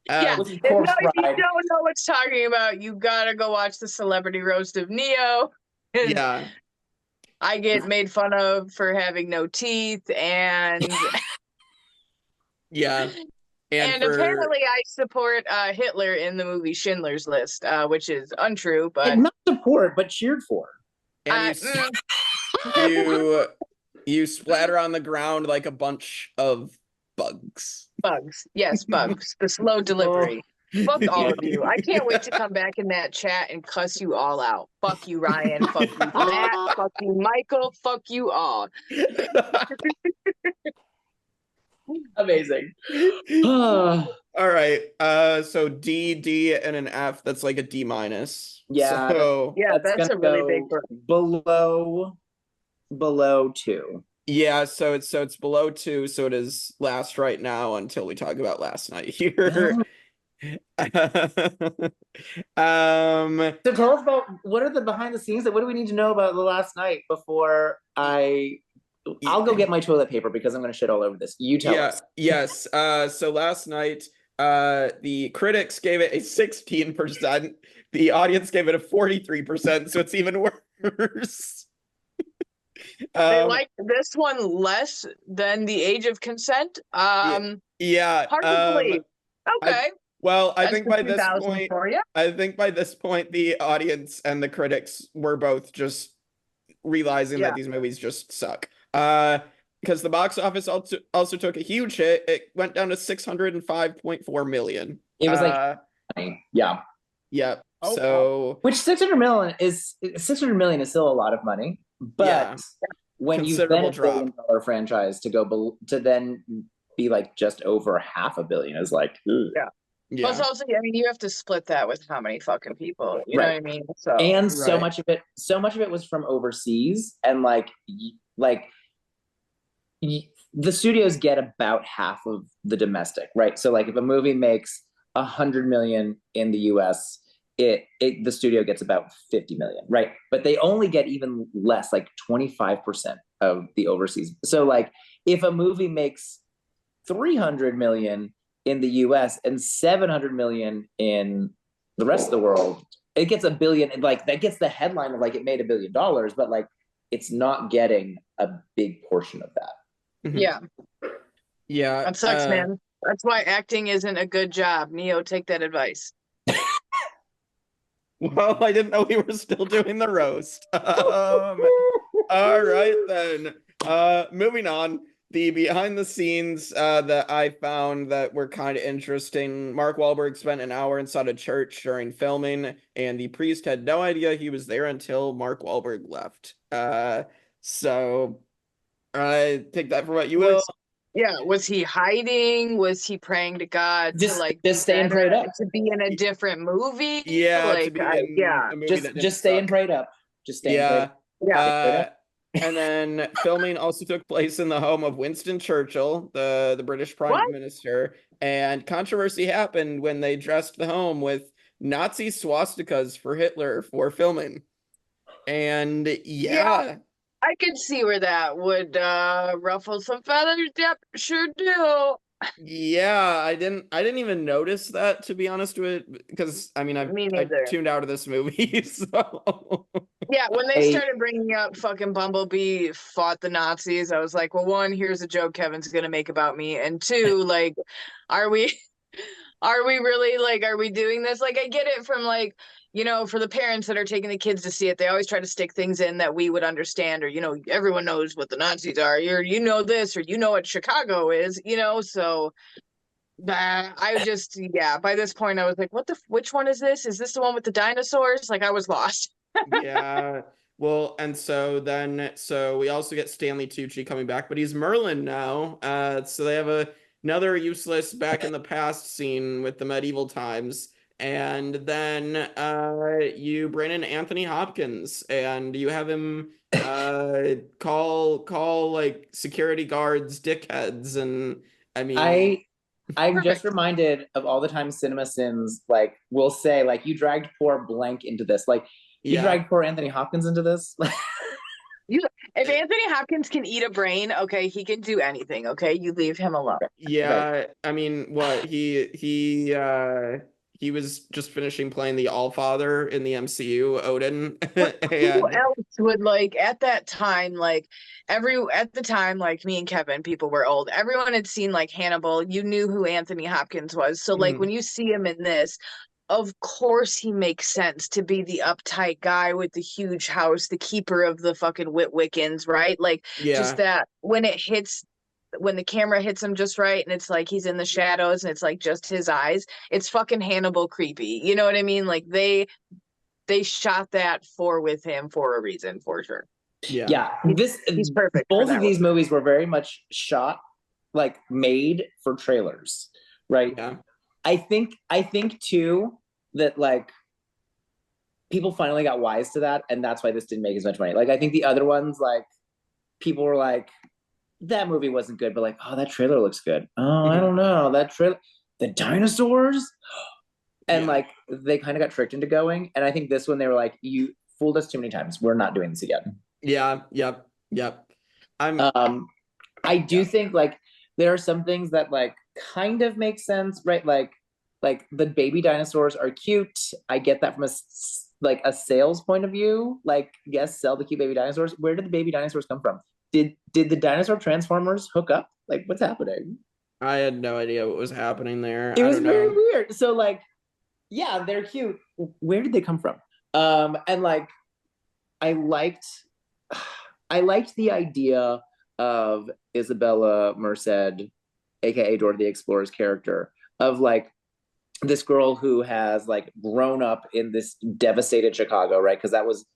[SPEAKER 5] If you don't know what's talking about, you gotta go watch the celebrity roast of Neo.
[SPEAKER 4] Yeah.
[SPEAKER 5] I get made fun of for having no teeth, and
[SPEAKER 4] yeah.
[SPEAKER 5] And apparently I support Hitler in the movie Schindler's List, which is untrue, but
[SPEAKER 3] not support, but cheered for.
[SPEAKER 4] And you splatter on the ground like a bunch of bugs.
[SPEAKER 5] Bugs. Yes, bugs. The slow delivery. Fuck all of you. I can't wait to come back in that chat and cuss you all out. Fuck you, Ryan. Fuck you, Matt. Fuck you, Michael. Fuck you all.
[SPEAKER 3] Amazing.
[SPEAKER 4] All right. So D, and an F. That's like a D minus.
[SPEAKER 3] Yeah.
[SPEAKER 4] So,
[SPEAKER 5] that's a really big
[SPEAKER 3] below 2.
[SPEAKER 4] Yeah, so it's below 2, so it is last right now until we talk about last night here.
[SPEAKER 3] So tell us about what are the behind the scenes, what do we need to know about the last night before I'll go get my toilet paper because I'm going to shit all over this. You tell us.
[SPEAKER 4] Yes. So last night, the critics gave it a 16%. The audience gave it a 43%. So it's even worse.
[SPEAKER 5] They like this one less than The Age of Consent.
[SPEAKER 4] Yeah.
[SPEAKER 5] Hard to believe. Okay.
[SPEAKER 4] I
[SPEAKER 5] That's
[SPEAKER 4] think
[SPEAKER 5] the
[SPEAKER 4] by this
[SPEAKER 5] 2000s
[SPEAKER 4] point,
[SPEAKER 5] for you.
[SPEAKER 4] the audience and the critics were both just realizing
[SPEAKER 5] Yeah.
[SPEAKER 4] that these movies just suck. Because the box office also took a huge hit. It went down to 605.4 million.
[SPEAKER 3] It was yeah.
[SPEAKER 4] Yep.
[SPEAKER 5] Oh,
[SPEAKER 4] So
[SPEAKER 3] Which 600 million is still a lot of money, but
[SPEAKER 4] Yeah.
[SPEAKER 3] when you've been
[SPEAKER 4] Considerable
[SPEAKER 3] a
[SPEAKER 4] drop.
[SPEAKER 3] billion-dollar franchise to then be like just over half a billion is like, ugh.
[SPEAKER 5] Yeah.
[SPEAKER 4] yeah.
[SPEAKER 5] Plus, also, I mean, you have to split that with how many fucking people. You know what I mean? So
[SPEAKER 3] And so
[SPEAKER 4] Right.
[SPEAKER 3] much of it was from overseas, and like the studios get about half of the domestic, right? So like if a movie makes 100 million in the US, the studio gets about 50 million, right? But they only get even less, like 25% of the overseas. So like if a movie makes 300 million in the US and 700 million in the rest of the world, it gets a billion, and like that gets the headline of like it made $1 billion, but like it's not getting a big portion of that.
[SPEAKER 4] Mhm.
[SPEAKER 5] yeah,
[SPEAKER 4] Yeah.
[SPEAKER 5] that sucks, man. That's why acting isn't a good job. Neo, take that advice.
[SPEAKER 4] Well, I didn't know we were still doing the roast. All right then. Moving on. The behind the scenes that I found that were kind of interesting. Mark Wahlberg spent an hour inside a church during filming, and the priest had no idea he was there until Mark Wahlberg left. So take that for what you will.
[SPEAKER 5] Was he hiding? Was he praying to God to like
[SPEAKER 3] Just stay and prayed up.
[SPEAKER 5] to be in a different movie?
[SPEAKER 4] Yeah,
[SPEAKER 5] like
[SPEAKER 4] to be in a movie that
[SPEAKER 3] Just stay and prayed up. Just stay and prayed up.
[SPEAKER 5] yeah.
[SPEAKER 4] And then filming also took place in the home of Winston Churchill, the British Prime
[SPEAKER 5] What?
[SPEAKER 4] Minister, and controversy happened when they dressed the home with Nazi swastikas for Hitler for filming. And yeah.
[SPEAKER 5] I could see where that would ruffle some feathers. Yep, sure do.
[SPEAKER 4] Yeah, I didn't even notice that, to be honest with it, because I mean
[SPEAKER 5] Me
[SPEAKER 4] I
[SPEAKER 5] neither.
[SPEAKER 4] tuned out of this movie, so
[SPEAKER 5] Yeah, when they started bringing up fucking Bumblebee fought the Nazis, I was like, well, one, here's a joke Kevin's gonna make about me, and two, like, are we really like, are we doing this? Like, I get it from like, you know, for the parents that are taking the kids to see it, they always try to stick things in that we would understand, or you know, everyone knows what the Nazis are. You know this, or you know what Chicago is, you know, so. I just by this point I was like, which one is this? Is this the one with the dinosaurs? Like I was lost.
[SPEAKER 4] Yeah. Well, and so we also get Stanley Tucci coming back, but he's Merlin now. So they have another useless back in the past scene with the medieval times. And then you bring in Anthony Hopkins and you have him call like security guards dickheads, and I mean
[SPEAKER 3] I'm
[SPEAKER 5] Perfect.
[SPEAKER 3] just reminded of all the times Cinema Sins like will say like you dragged poor blank into this, like you dragged poor Anthony Hopkins into this.
[SPEAKER 5] If Anthony Hopkins can eat a brain, okay, he can do anything. Okay, you leave him alone.
[SPEAKER 4] Yeah, I mean, what he was just finishing playing the Allfather in the MCU, Odin.
[SPEAKER 5] Who else would like at that time, like at the time, like me and Kevin, people were old. Everyone had seen like Hannibal. You knew who Anthony Hopkins was. So like when you see him in this, of course he makes sense to be the uptight guy with the huge house, the keeper of the fucking Witwickens, right? Like just that when the camera hits him just right and it's like he's in the shadows and it's like just his eyes, it's fucking Hannibal creepy. You know what I mean? Like they shot that with him for a reason, for sure.
[SPEAKER 3] Yeah.
[SPEAKER 5] He's perfect.
[SPEAKER 3] Both of these movies were very much shot, like made for trailers, right?
[SPEAKER 4] Yeah.
[SPEAKER 3] I think too that like people finally got wise to that, and that's why this didn't make as much money. Like I think the other ones, like people were like, that movie wasn't good, but like, oh, that trailer looks good. Oh, I don't know, that trailer, the dinosaurs, and like they kind of got tricked into going. And I think this one they were like, you fooled us too many times. We're not doing this again.
[SPEAKER 4] Yeah. Yep.
[SPEAKER 3] I do think like there are some things that like kind of make sense, right? Like the baby dinosaurs are cute. I get that from a sales point of view. Like, yes, sell the cute baby dinosaurs. Where did the baby dinosaurs come from? Did the dinosaur Transformers hook up? Like, what's happening?
[SPEAKER 4] I had no idea what was happening there.
[SPEAKER 3] It
[SPEAKER 4] I
[SPEAKER 3] was
[SPEAKER 4] don't
[SPEAKER 3] very
[SPEAKER 4] know.
[SPEAKER 3] weird. So like, yeah, they're cute. Where did they come from? And like, I liked, I liked the idea of Isabella Merced, aka Dora the Explorer's character, of like this girl who has like grown up in this devastated Chicago, right? Because that was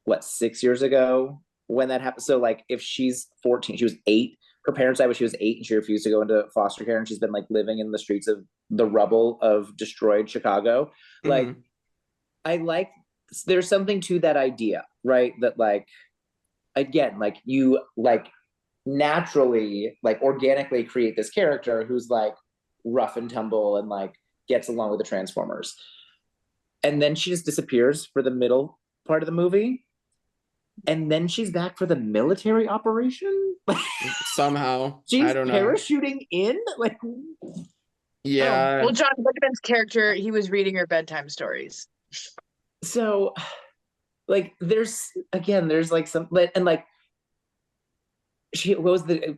[SPEAKER 3] what, 6 years ago when that happened. So like, if she's 14, she was 8. Her parents died when she was 8, and she refused to go into foster care, and she's been like living in the streets of the rubble of destroyed Chicago. Like,
[SPEAKER 4] Mhm.
[SPEAKER 3] I like, there's something to that idea, right? That like, again, like you like naturally, like organically create this character who's like rough and tumble and like gets along with the Transformers. And then she just disappears for the middle part of the movie. And then she's back for the military operation.
[SPEAKER 4] Somehow.
[SPEAKER 3] She's
[SPEAKER 4] I don't know.
[SPEAKER 3] parachuting in. Like,
[SPEAKER 4] Yeah.
[SPEAKER 5] Well, John Bookman's character, he was reading her bedtime stories.
[SPEAKER 3] so, like, there's like some, and like, who was the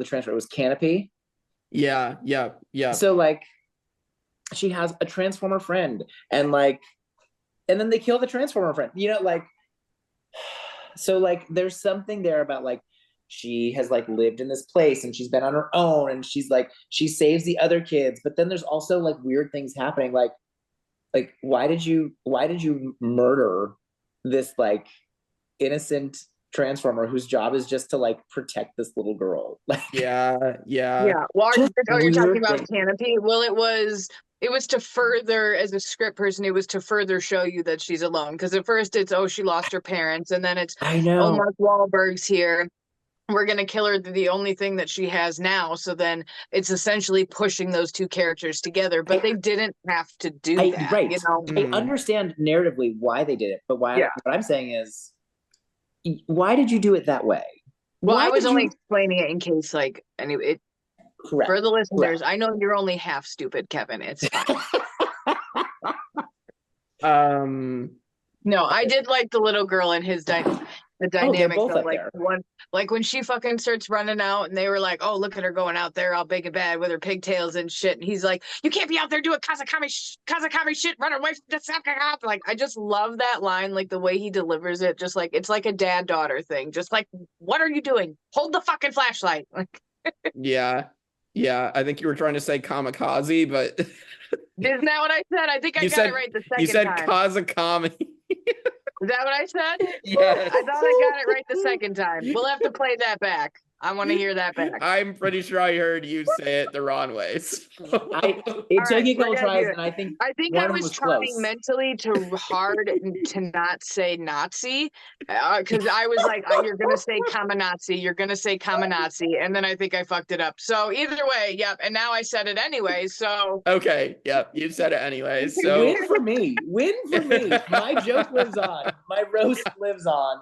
[SPEAKER 3] transfer? It was Canopy.
[SPEAKER 4] Yeah.
[SPEAKER 3] So like, she has a Transformer friend, and like, and then they kill the Transformer friend. You know, like, so like, there's something there about like, she has like lived in this place and she's been on her own, and she's like, she saves the other kids, but then there's also like weird things happening. Like why did you murder this like innocent Transformer whose job is just to like protect this little girl? Like,
[SPEAKER 4] Yeah.
[SPEAKER 5] Well,
[SPEAKER 3] Just
[SPEAKER 5] you're talking
[SPEAKER 3] weird
[SPEAKER 5] about
[SPEAKER 3] things.
[SPEAKER 5] Canopy. Well, it was to further, as a script person, it was to further show you that she's alone. Because at first it's, oh, she lost her parents, and then it's,
[SPEAKER 3] I
[SPEAKER 5] oh,
[SPEAKER 3] know.
[SPEAKER 5] Mark Wahlberg's here. We're gonna kill her, the only thing that she has now. So then it's essentially pushing those two characters together. But they didn't have to do that,
[SPEAKER 3] Right.
[SPEAKER 5] you know?
[SPEAKER 3] I understand narratively why they did it, but what I'm saying is, why did you do it that way?
[SPEAKER 5] Well,
[SPEAKER 3] Why
[SPEAKER 5] I was
[SPEAKER 3] did
[SPEAKER 5] only
[SPEAKER 3] you...
[SPEAKER 5] explaining it in case, like, anyway,
[SPEAKER 3] Correct.
[SPEAKER 5] for the listeners, I know you're only half stupid, Kevin. It's fine. No, I did like the little girl and his the dynamic
[SPEAKER 3] both
[SPEAKER 5] of
[SPEAKER 3] up
[SPEAKER 5] like
[SPEAKER 3] there.
[SPEAKER 5] like when she fucking starts running out and they were like, oh, look at her going out there all big and bad with her pigtails and shit. And he's like, you can't be out there doing Kazakami shit, run away from the Sakakap. Like, I just love that line, like the way he delivers it, just like it's like a dad-daughter thing. Just like, what are you doing? Hold the fucking flashlight. Like,
[SPEAKER 4] Yeah. I think you were trying to say kamikaze, but
[SPEAKER 5] isn't that what I said? I think I got it right the second
[SPEAKER 4] you said
[SPEAKER 5] time.
[SPEAKER 4] Kazakami.
[SPEAKER 5] Is that what I said?
[SPEAKER 4] Yes.
[SPEAKER 5] I thought I got it right the second time. We'll have to play that back. I want to hear that back.
[SPEAKER 4] I'm pretty sure I heard you say it the wrong way. So.
[SPEAKER 3] It took you a couple tries, and I think
[SPEAKER 5] I was trying mentally to hard to not say Nazi, because I was like, oh, you're gonna say Kamenazi, and then I think I fucked it up. So either way, yep. And now I said it anyway. So
[SPEAKER 4] okay, yep, you said it anyway. So
[SPEAKER 3] win for me. My joke lives on. My roast lives on.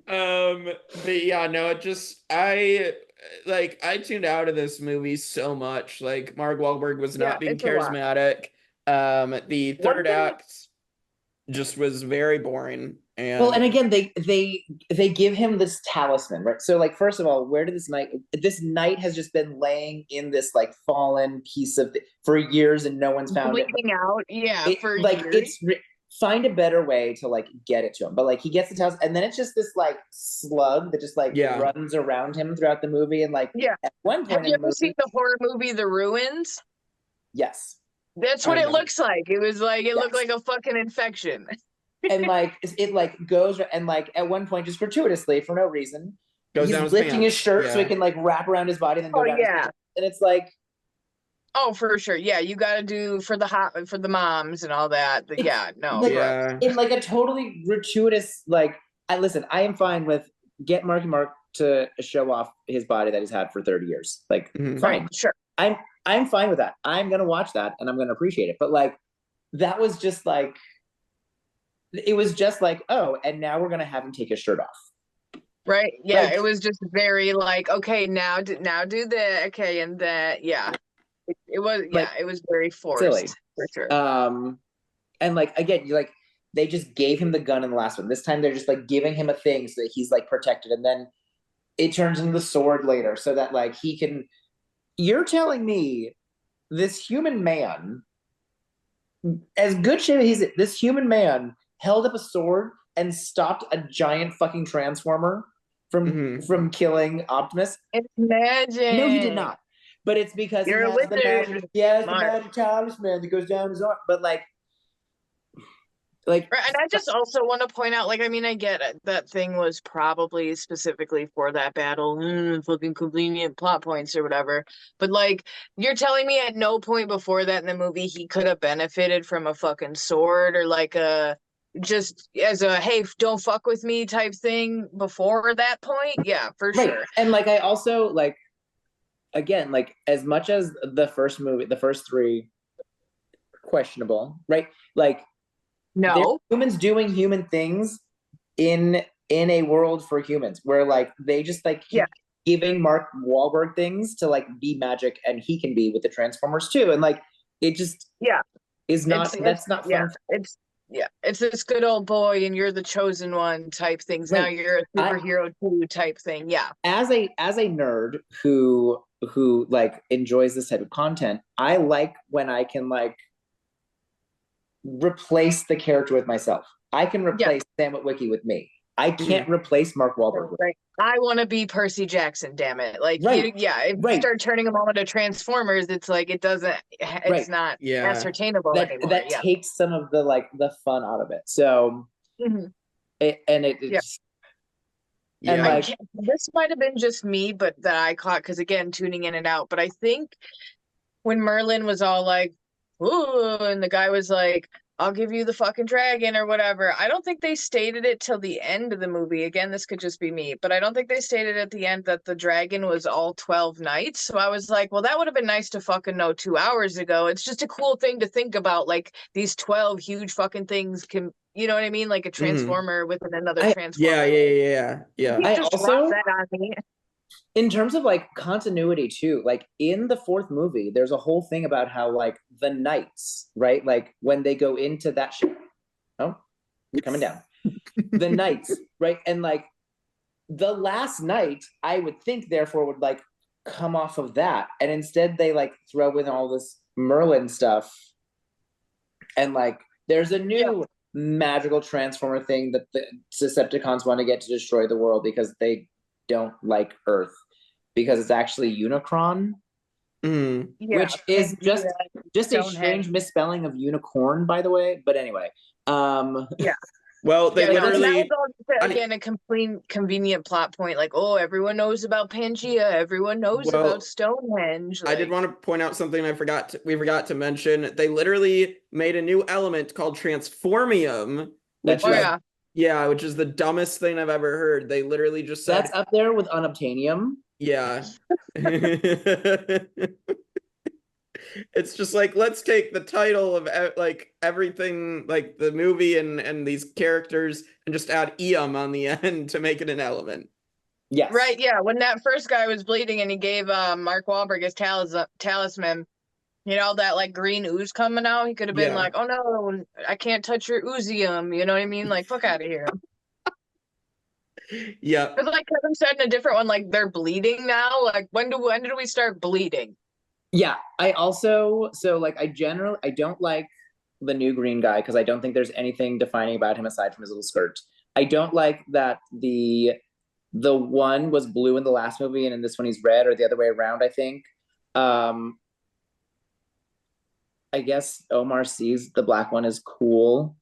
[SPEAKER 4] But yeah, no, it just I tuned out of this movie so much. Like, Mark Wahlberg was not being charismatic. The third act just was very boring. And
[SPEAKER 3] well, and again, they give him this talisman, right? So like, first of all, where did this knight has just been laying in this like fallen piece of for years, and no one's found it.
[SPEAKER 5] Bleeding out, yeah, for
[SPEAKER 3] like
[SPEAKER 5] years.
[SPEAKER 3] Find a better way to like get it to him. But like, he gets the talisman, and then it's just this like slug that just like runs around him throughout the movie. And like, at one point,
[SPEAKER 5] have you ever seen the horror movie The Ruins?
[SPEAKER 3] Yes,
[SPEAKER 5] that's what it looks like. It was like it looked like a fucking infection.
[SPEAKER 3] And like it like goes, and like at one point, just gratuitously for no reason, he's lifting his shirt so he can like wrap around his body and then go down his pants. And it's like,
[SPEAKER 5] oh, for sure. Yeah, you got to do for the moms and all that. But yeah, no.
[SPEAKER 3] Like, in like a totally gratuitous, like, I am fine with get Marky Mark to show off his body that he's had for 30 years. Like, fine.
[SPEAKER 5] Sure.
[SPEAKER 3] I'm fine with that. I'm going to watch that and I'm going to appreciate it. But like, that was just like, it was just like, oh, and now we're going to have him take his shirt off.
[SPEAKER 5] Right. Yeah. Like, it was just very like, okay, now do that. Okay. And that, yeah. It was, like, it was very forced.
[SPEAKER 3] Silly.
[SPEAKER 5] For sure.
[SPEAKER 3] And like, again, like, they just gave him the gun in the last one. This time they're just like giving him a thing so that he's like protected. And then it turns into the sword later, so that like he can. You're telling me this human man, as good shape as he's, this human man held up a sword and stopped a giant fucking transformer from killing Optimus?
[SPEAKER 5] Imagine.
[SPEAKER 3] No, he did not. But it's because
[SPEAKER 5] You're
[SPEAKER 3] he
[SPEAKER 5] a
[SPEAKER 3] has the
[SPEAKER 5] wizard,
[SPEAKER 3] magic. He has the
[SPEAKER 5] Mark.
[SPEAKER 3] magic talisman that goes down his arm. But like,
[SPEAKER 5] Right, and I just also want to point out, like, I mean, I get it. That thing was probably specifically for that battle, fucking convenient plot points or whatever. But like, you're telling me at no point before that in the movie he could have benefited from a fucking sword or like a just as a hey, don't fuck with me type thing before that point? Yeah, for
[SPEAKER 3] right.
[SPEAKER 5] sure.
[SPEAKER 3] And like, I also like, again, like as much as the first movie, the first three, questionable, right? Like.
[SPEAKER 5] No.
[SPEAKER 3] Humans doing human things in a world for humans where like they just like keep giving Mark Wahlberg things to like be magic and he can be with the Transformers too. And like it just is not that's not fun.
[SPEAKER 5] It's this good old boy and you're the chosen one type things. Right. Now you're a superhero too type thing. Yeah.
[SPEAKER 3] As a nerd who like enjoys this type of content, I like when I can like replace the character with myself. I can replace Sam Witwicky with me. I can't replace Mark Wahlberg.
[SPEAKER 5] Right. I want to be Percy Jackson, damn it. Like, if you start turning them all into Transformers, it's like, it's not ascertainable anymore.
[SPEAKER 3] That takes some of the, like, the fun out of it. So, it's...
[SPEAKER 5] And like, this might have been just me, but that I caught, because again, tuning in and out, but I think when Merlin was all like, ooh, and the guy was like, I'll give you the fucking dragon or whatever. I don't think they stated it till the end of the movie. Again, this could just be me, but I don't think they stated at the end that the dragon was all 12 knights. So I was like, well, that would have been nice to fucking know 2 hours ago. It's just a cool thing to think about. Like these 12 huge fucking things can, you know what I mean? Like a transformer within another transformer.
[SPEAKER 4] Yeah.
[SPEAKER 5] I also that on me.
[SPEAKER 3] In terms of like continuity too, like in the fourth movie, there's a whole thing about how like the knights, right? Like when they go into that ship, coming down, the knights, right? And like the last knight, I would think, therefore, would like come off of that, and instead they like throw in all this Merlin stuff, and like there's a new magical transformer thing that the Decepticons want to get to destroy the world because they don't like Earth, because it's actually Unicron, which is just a strange misspelling of unicorn, by the way. But anyway,
[SPEAKER 4] well, they literally
[SPEAKER 5] again a complete convenient plot point. Like, oh, everyone knows about Pangea, everyone knows about Stonehenge. Like,
[SPEAKER 4] I did want to point out something we forgot to mention. They literally made a new element called Transformium, which which is the dumbest thing I've ever heard. They literally just said...
[SPEAKER 3] That's up there with unobtainium.
[SPEAKER 4] Yeah. It's just like, let's take the title of like everything, like the movie and these characters, and just add "ium" on the end to make it an element.
[SPEAKER 3] Yes.
[SPEAKER 5] Right, yeah. When that first guy was bleeding and he gave Mark Wahlberg his talisman, you know, that like green ooze coming out, he could have been like, oh no, I can't touch your oozium. You know what I mean? Like, fuck out of here.
[SPEAKER 4] Yeah.
[SPEAKER 5] But like Kevin said in a different one, like they're bleeding now. Like when did we start bleeding?
[SPEAKER 3] Yeah. I don't like the new green guy because I don't think there's anything defining about him aside from his little skirt. I don't like that the one was blue in the last movie and in this one he's red, or the other way around, I think. I guess Omar sees the black one is cool.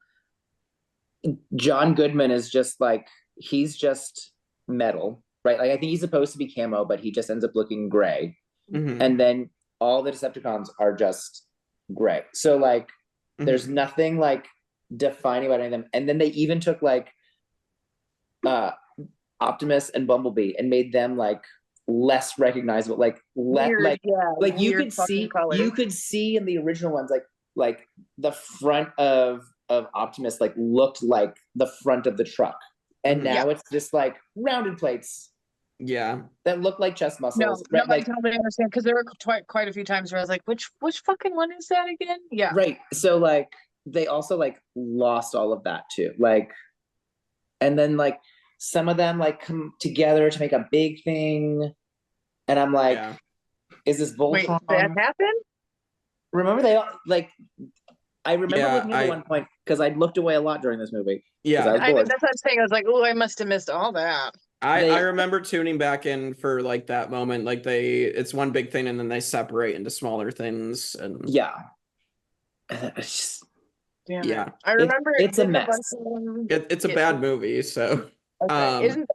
[SPEAKER 3] John Goodman is just like, he's just metal, right? Like I think he's supposed to be camo, but he just ends up looking gray. And then all the Decepticons are just gray. So like there's nothing like defining about any of them. And then they even took like Optimus and Bumblebee and made them like less recognizable, like you could see in the original ones like the front of Optimus like looked like the front of the truck, and now it's just like rounded plates that look like chest muscles.
[SPEAKER 5] Nobody totally understand, because there were quite a few times where I was like, which fucking one is that again?
[SPEAKER 3] Right. So like they also like lost all of that too, like, and then like some of them like come together to make a big thing, and I'm like, is this
[SPEAKER 5] Wait,
[SPEAKER 3] Voltron?
[SPEAKER 5] that happened?
[SPEAKER 3] Remember they all like. I remember
[SPEAKER 4] Yeah,
[SPEAKER 3] looking at one point because I looked away a lot during this movie.
[SPEAKER 4] Yeah,
[SPEAKER 3] I was bored.
[SPEAKER 5] That's what I'm saying. I was like, oh, I must have missed all that.
[SPEAKER 4] I remember tuning back in for like that moment. Like it's one big thing and then they separate into smaller things. And
[SPEAKER 3] yeah. It's just,
[SPEAKER 5] yeah. I remember
[SPEAKER 3] it's a mess.
[SPEAKER 4] It's a bad movie, so
[SPEAKER 5] isn't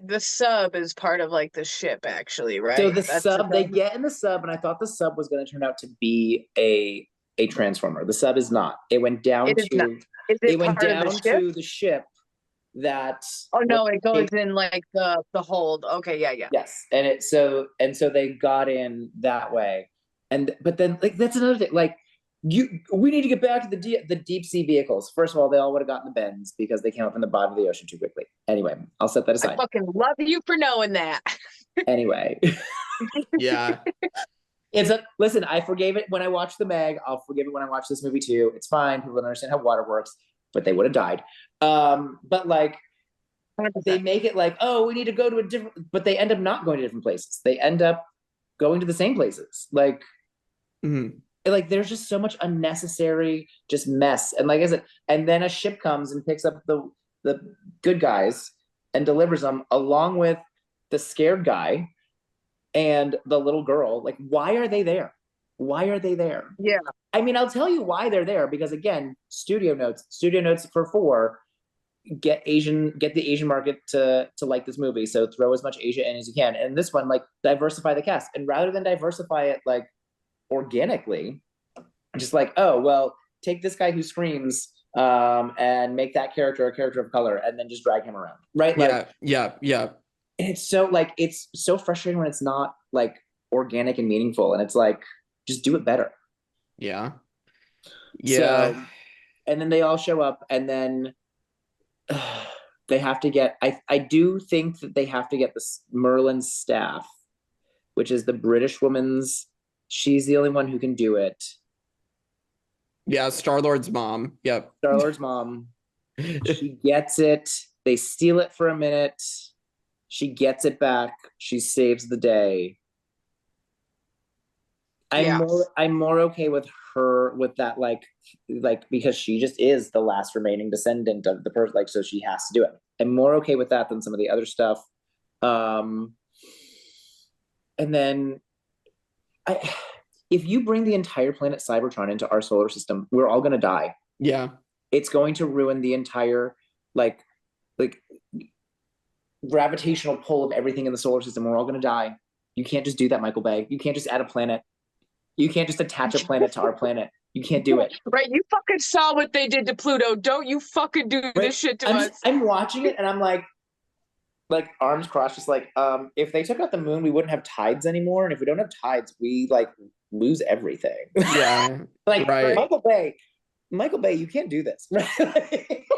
[SPEAKER 5] the sub is part of like the ship actually, right?
[SPEAKER 3] So the sub they get in the sub, and I thought the sub was going to turn out to be a transformer. The sub is not. It went down it went down to the ship that
[SPEAKER 5] it goes in like the hold. Okay, yeah.
[SPEAKER 3] Yes. And so they got in that way. But then like that's another thing. Like we need to get back to the deep sea vehicles. First of all, they all would have gotten the bends because they came up from the bottom of the ocean too quickly. Anyway, I'll set that aside.
[SPEAKER 5] I fucking love you for knowing that.
[SPEAKER 3] Anyway.
[SPEAKER 4] Yeah.
[SPEAKER 3] Listen, I forgave it when I watched the Meg. I'll forgive it when I watch this movie too. It's fine. People don't understand how water works, but they would have died. But like 100%. They make it like, oh, we need to go to a different, but they end up not going to different places. They end up going to the same places. Like, like there's just so much unnecessary just mess. And like I said, and then a ship comes and picks up the good guys and delivers them along with the scared guy and the little girl. Like, why are they there? Why are they there?
[SPEAKER 5] Yeah.
[SPEAKER 3] I mean, I'll tell you why they're there, because again, studio notes for 4, get the Asian market to like this movie. So throw as much Asia in as you can. And this one, like, diversify the cast. And rather than diversify it like organically, just like, oh, well, take this guy who screams and make that character a character of color and then just drag him around. Right? Like,
[SPEAKER 4] yeah.
[SPEAKER 3] And it's so frustrating when it's not like organic and meaningful. And it's like, just do it better.
[SPEAKER 4] Yeah.
[SPEAKER 3] So, and then they all show up, and then they have to get. I do think that they have to get this Merlin's staff, which is the British woman's. She's the only one who can do it.
[SPEAKER 4] Yeah, Star-Lord's mom. Yep.
[SPEAKER 3] Star-Lord's mom. She gets it. They steal it for a minute. She gets it back. She saves the day. I'm more okay with her with that, like because she just is the last remaining descendant of the person, like, so she has to do it. I'm more okay with that than some of the other stuff. And then if you bring the entire planet Cybertron into our solar system, we're all gonna die.
[SPEAKER 4] Yeah.
[SPEAKER 3] It's going to ruin the entire like gravitational pull of everything in the solar system. We're all gonna die. You can't just do that, Michael Bay. You can't just add a planet. You can't just attach a planet to our planet. You can't do it.
[SPEAKER 5] Right? You fucking saw what they did to Pluto. Don't you fucking do this shit to us.
[SPEAKER 3] I'm watching it and I'm like arms crossed, just like, if they took out the moon, we wouldn't have tides anymore. And if we don't have tides, we like lose everything.
[SPEAKER 4] Yeah.
[SPEAKER 3] Like,
[SPEAKER 4] right.
[SPEAKER 3] Michael Bay, you can't do this.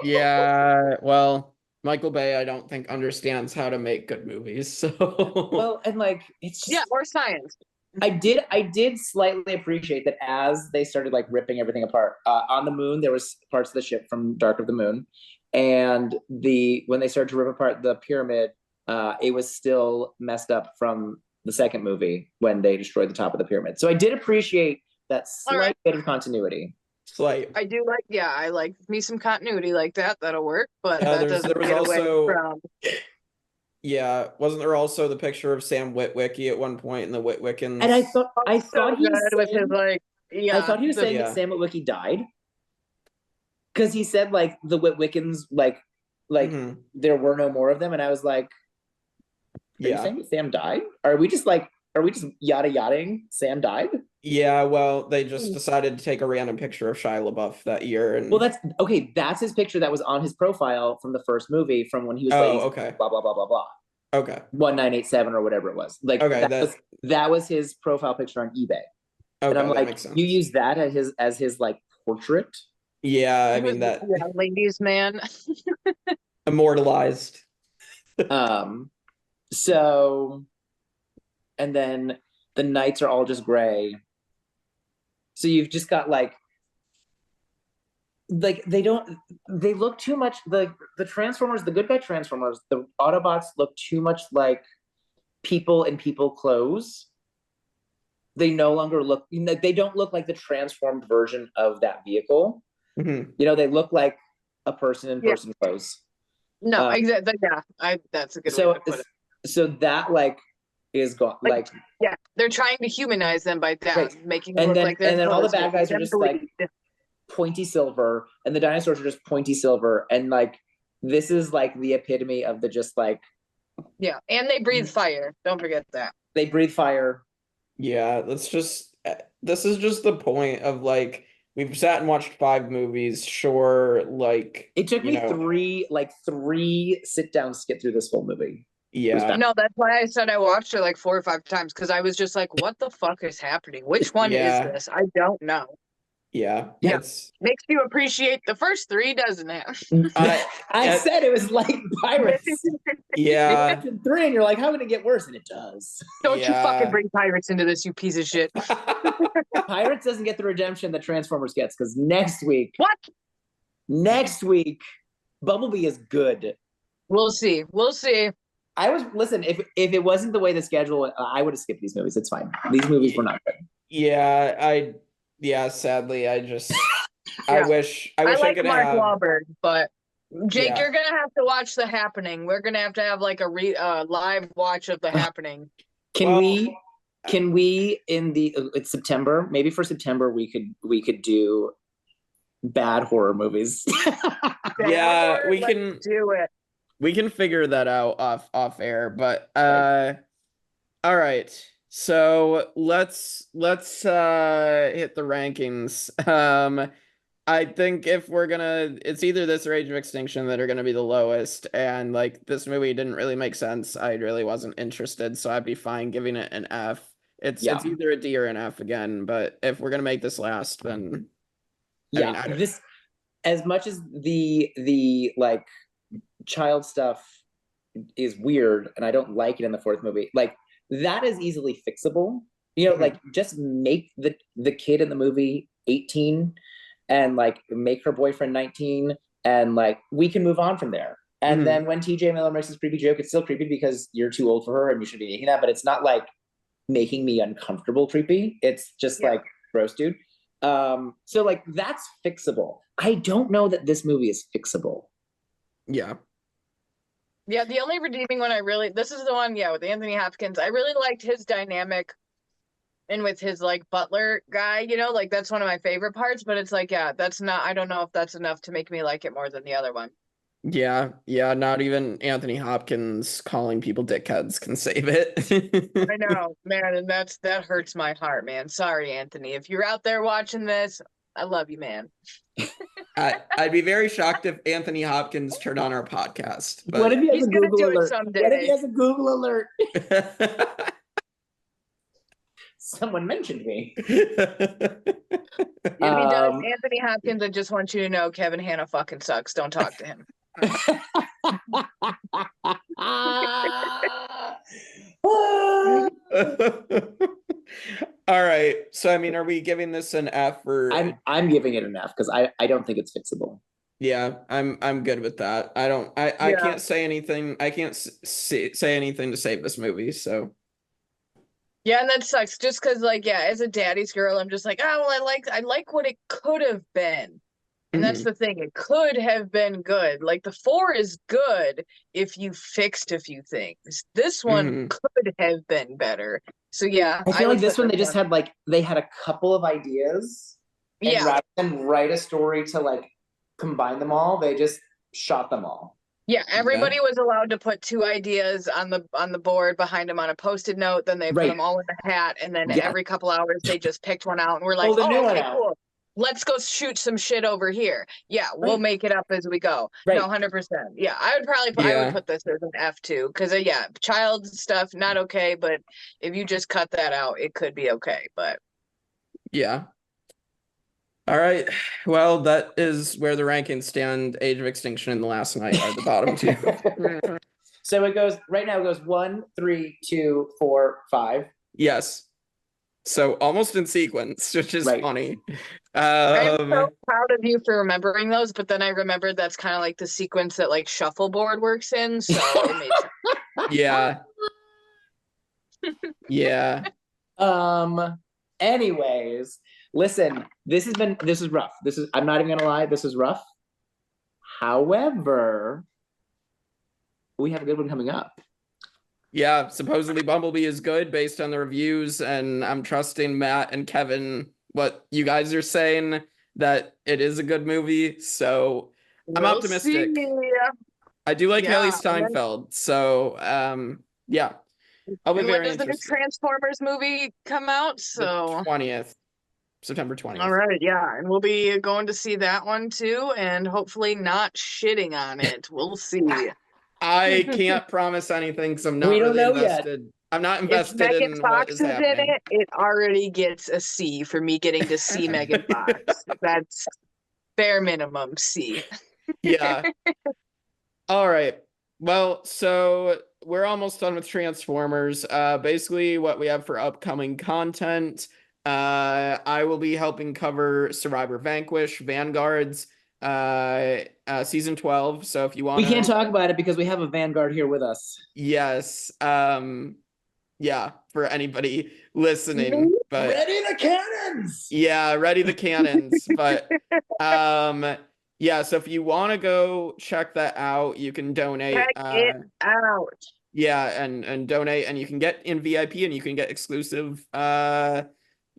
[SPEAKER 4] Yeah. Well, Michael Bay, I don't think understands how to make good movies. So
[SPEAKER 3] well, and like it's just,
[SPEAKER 5] or science.
[SPEAKER 3] I did slightly appreciate that as they started like ripping everything apart. On the moon, there was parts of the ship from Dark of the Moon, and when they started to rip apart the pyramid, it was still messed up from the second movie when they destroyed the top of the pyramid. So I did appreciate that slight bit of continuity.
[SPEAKER 4] Slight.
[SPEAKER 5] I do I like me some continuity like that. That'll work, but
[SPEAKER 4] there was also
[SPEAKER 5] from.
[SPEAKER 4] Yeah, wasn't there also the picture of Sam Witwicky at one point in the Witwickens?
[SPEAKER 3] And I thought he was
[SPEAKER 5] with his
[SPEAKER 3] I thought he was saying that Sam Witwicky died, because he said like the Witwickens like there were no more of them, and I was like, are you saying that Sam died? Are we just yada-yadaing Sam died?
[SPEAKER 4] Yeah, well, they just decided to take a random picture of Shia LaBeouf that year, and
[SPEAKER 3] that's his picture that was on his profile from the first movie, from when he was blah blah blah blah blah. Okay. 1987 or whatever it was. Like, that was his profile picture on eBay. Okay, and I'm like, you use that as his like portrait?
[SPEAKER 4] Yeah, I mean that.
[SPEAKER 5] Yeah, ladies man.
[SPEAKER 4] Immortalized.
[SPEAKER 3] So, and then the nights are all just gray. So you've just got like like they look too much the Transformers, the good guy Transformers, the Autobots look too much like people in people clothes. They no longer look, they don't look like the transformed version of that vehicle.
[SPEAKER 4] Mm-hmm.
[SPEAKER 3] They look like a person in person clothes.
[SPEAKER 5] No, exactly. Yeah, that's a good way to put it.
[SPEAKER 3] So that is gone.
[SPEAKER 5] Yeah, they're trying to humanize them by that,
[SPEAKER 3] right.
[SPEAKER 5] making them look like they're.
[SPEAKER 3] And then all the bad guys are just pointy silver, and the dinosaurs are just pointy silver, and this is the epitome of the just
[SPEAKER 5] yeah, and they breathe fire. Don't forget that.
[SPEAKER 3] They breathe fire.
[SPEAKER 4] Yeah, this is just the point of we've sat and watched 5 movies. Sure,
[SPEAKER 3] it took me three sit downs to get through this whole movie.
[SPEAKER 4] Yeah.
[SPEAKER 5] No, that's why I said I watched it 4 or 5 times, because I was just like, what the fuck is happening? Which one is this? I don't know.
[SPEAKER 4] Yeah.
[SPEAKER 5] Makes you appreciate the first 3, doesn't it?
[SPEAKER 3] I said it was like Pirates.
[SPEAKER 4] Yeah.
[SPEAKER 3] 3 and you're like, how can it get worse? And it does.
[SPEAKER 5] Don't you fucking bring Pirates into this, you piece of shit.
[SPEAKER 3] Pirates doesn't get the redemption that Transformers gets, because next week, Bumblebee is good.
[SPEAKER 5] We'll see.
[SPEAKER 3] Listen, if it wasn't the way the schedule, I would have skipped these movies. It's fine. These movies were not good.
[SPEAKER 4] Yeah, sadly, I wish I
[SPEAKER 5] like
[SPEAKER 4] could
[SPEAKER 5] Mark
[SPEAKER 4] have
[SPEAKER 5] Wahlberg, but Jake, you're gonna have to watch The Happening. We're gonna have to have a live watch of The Happening.
[SPEAKER 3] Can we in it's September? Maybe for September we could do bad horror movies.
[SPEAKER 4] Yeah, we can
[SPEAKER 5] do it.
[SPEAKER 4] We can figure that out off air, but all right. So let's hit the rankings. I think if we're gonna, it's either this or Age of Extinction that are gonna be the lowest, and this movie didn't really make sense. I really wasn't interested, so I'd be fine giving it an F. It's either a D or an F again, but if we're gonna make this last, then
[SPEAKER 3] this, as much as the child stuff is weird and I don't like it in the 4th movie, that is easily fixable. Just make the kid in the movie 18 and make her boyfriend 19, and we can move on from there. And then when TJ Miller makes this creepy joke, it's still creepy because you're too old for her and you should be making that, but it's not making me uncomfortable creepy. It's just gross, dude. So that's fixable. I don't know that this movie is fixable.
[SPEAKER 4] Yeah.
[SPEAKER 5] Yeah, the only redeeming one this is the one, with Anthony Hopkins. I really liked his dynamic, and with his butler guy, that's one of my favorite parts, but it's that's not, I don't know if that's enough to make me like it more than the other one.
[SPEAKER 4] Yeah, not even Anthony Hopkins calling people dickheads can save it.
[SPEAKER 5] I know, man, and that hurts my heart, man. Sorry, Anthony. If you're out there watching this, I love you, man.
[SPEAKER 4] I'd be very shocked if Anthony Hopkins turned on our podcast. But
[SPEAKER 3] what if he has
[SPEAKER 5] he's
[SPEAKER 3] a Google
[SPEAKER 5] do
[SPEAKER 3] alert?
[SPEAKER 5] It someday.
[SPEAKER 3] What if he has a Google alert? Someone mentioned me.
[SPEAKER 5] If he does, Anthony Hopkins, I just want you to know Kevin Hanna fucking sucks. Don't talk to him.
[SPEAKER 4] All right. So are we giving this an F or
[SPEAKER 3] I'm giving it an F because I don't think it's fixable.
[SPEAKER 4] Yeah, I'm good with that. I can't say anything. I can't say anything to save this movie, so.
[SPEAKER 5] Yeah, and that sucks. Just because, as a daddy's girl, I'm just I like what it could have been, and that's the thing. It could have been good. The 4 is good if you fixed a few things. This one could have been better. So yeah,
[SPEAKER 3] I feel this one they just had they had a couple of ideas. And rather than write a story to combine them all, they just shot them all.
[SPEAKER 5] Yeah, everybody was allowed to put 2 ideas on the board behind them on a Post-it note. Then they put them all in the hat, and then every couple hours they just picked one out, and we're like, okay, cool. Let's go shoot some shit over here. Yeah, we'll make it up as we go. No, 100%. Yeah, I would probably I would put this as an F too, because child stuff not okay, but if you just cut that out, it could be okay. But
[SPEAKER 3] yeah.
[SPEAKER 4] All right. Well, that is where the rankings stand. Age of Extinction and The Last Night are the bottom 2.
[SPEAKER 3] So it goes 1, 3, 2, 4, 5.
[SPEAKER 4] Yes. So almost in sequence, which is
[SPEAKER 3] Right.
[SPEAKER 4] funny.
[SPEAKER 5] I'm so proud of you for remembering those, but then I remembered that's kind of like the sequence that like shuffleboard works in, so it made sense.
[SPEAKER 4] Yeah. Yeah.
[SPEAKER 3] Anyways, listen, this is rough. I'm not even gonna lie, this is rough. However, we have a good one coming up.
[SPEAKER 4] Yeah, supposedly Bumblebee is good based on the reviews, and I'm trusting Matt and Kevin what you guys are saying that it is a good movie. So I'm
[SPEAKER 5] We'll
[SPEAKER 4] optimistic.
[SPEAKER 5] see.
[SPEAKER 4] I do like Haley
[SPEAKER 5] Yeah, and then-
[SPEAKER 4] Steinfeld. So yeah. I'll be
[SPEAKER 5] And when
[SPEAKER 4] very
[SPEAKER 5] does the new
[SPEAKER 4] interested.
[SPEAKER 5] Transformers movie come out? So
[SPEAKER 4] The 20th. September 20th.
[SPEAKER 5] all right, yeah, and we'll be going to see that one too, and hopefully not shitting on it. We'll see.
[SPEAKER 4] I can't promise anything because I'm not
[SPEAKER 3] We don't
[SPEAKER 4] really
[SPEAKER 3] know yet.
[SPEAKER 4] invested. I'm not
[SPEAKER 5] If
[SPEAKER 4] invested
[SPEAKER 5] Megan
[SPEAKER 4] in what
[SPEAKER 5] Fox
[SPEAKER 4] is
[SPEAKER 5] is in
[SPEAKER 4] happening.
[SPEAKER 5] it, it already gets a C for me getting to see Megan Fox. That's bare minimum C.
[SPEAKER 4] Yeah. All right. Well, so we're almost done with Transformers. Basically what we have for upcoming content. I will be helping cover Survivor Vanquish, Vanguards, season 12. So if you want
[SPEAKER 3] We can't talk about it because we have a Vanguard here with us.
[SPEAKER 4] Yes. Yeah, for anybody listening. But
[SPEAKER 3] Ready the cannons!
[SPEAKER 4] yeah, ready the cannons. But yeah, so if you want to go check that out, you can donate.
[SPEAKER 5] Check it out.
[SPEAKER 4] Yeah, and donate, and you can get in VIP, and you can get exclusive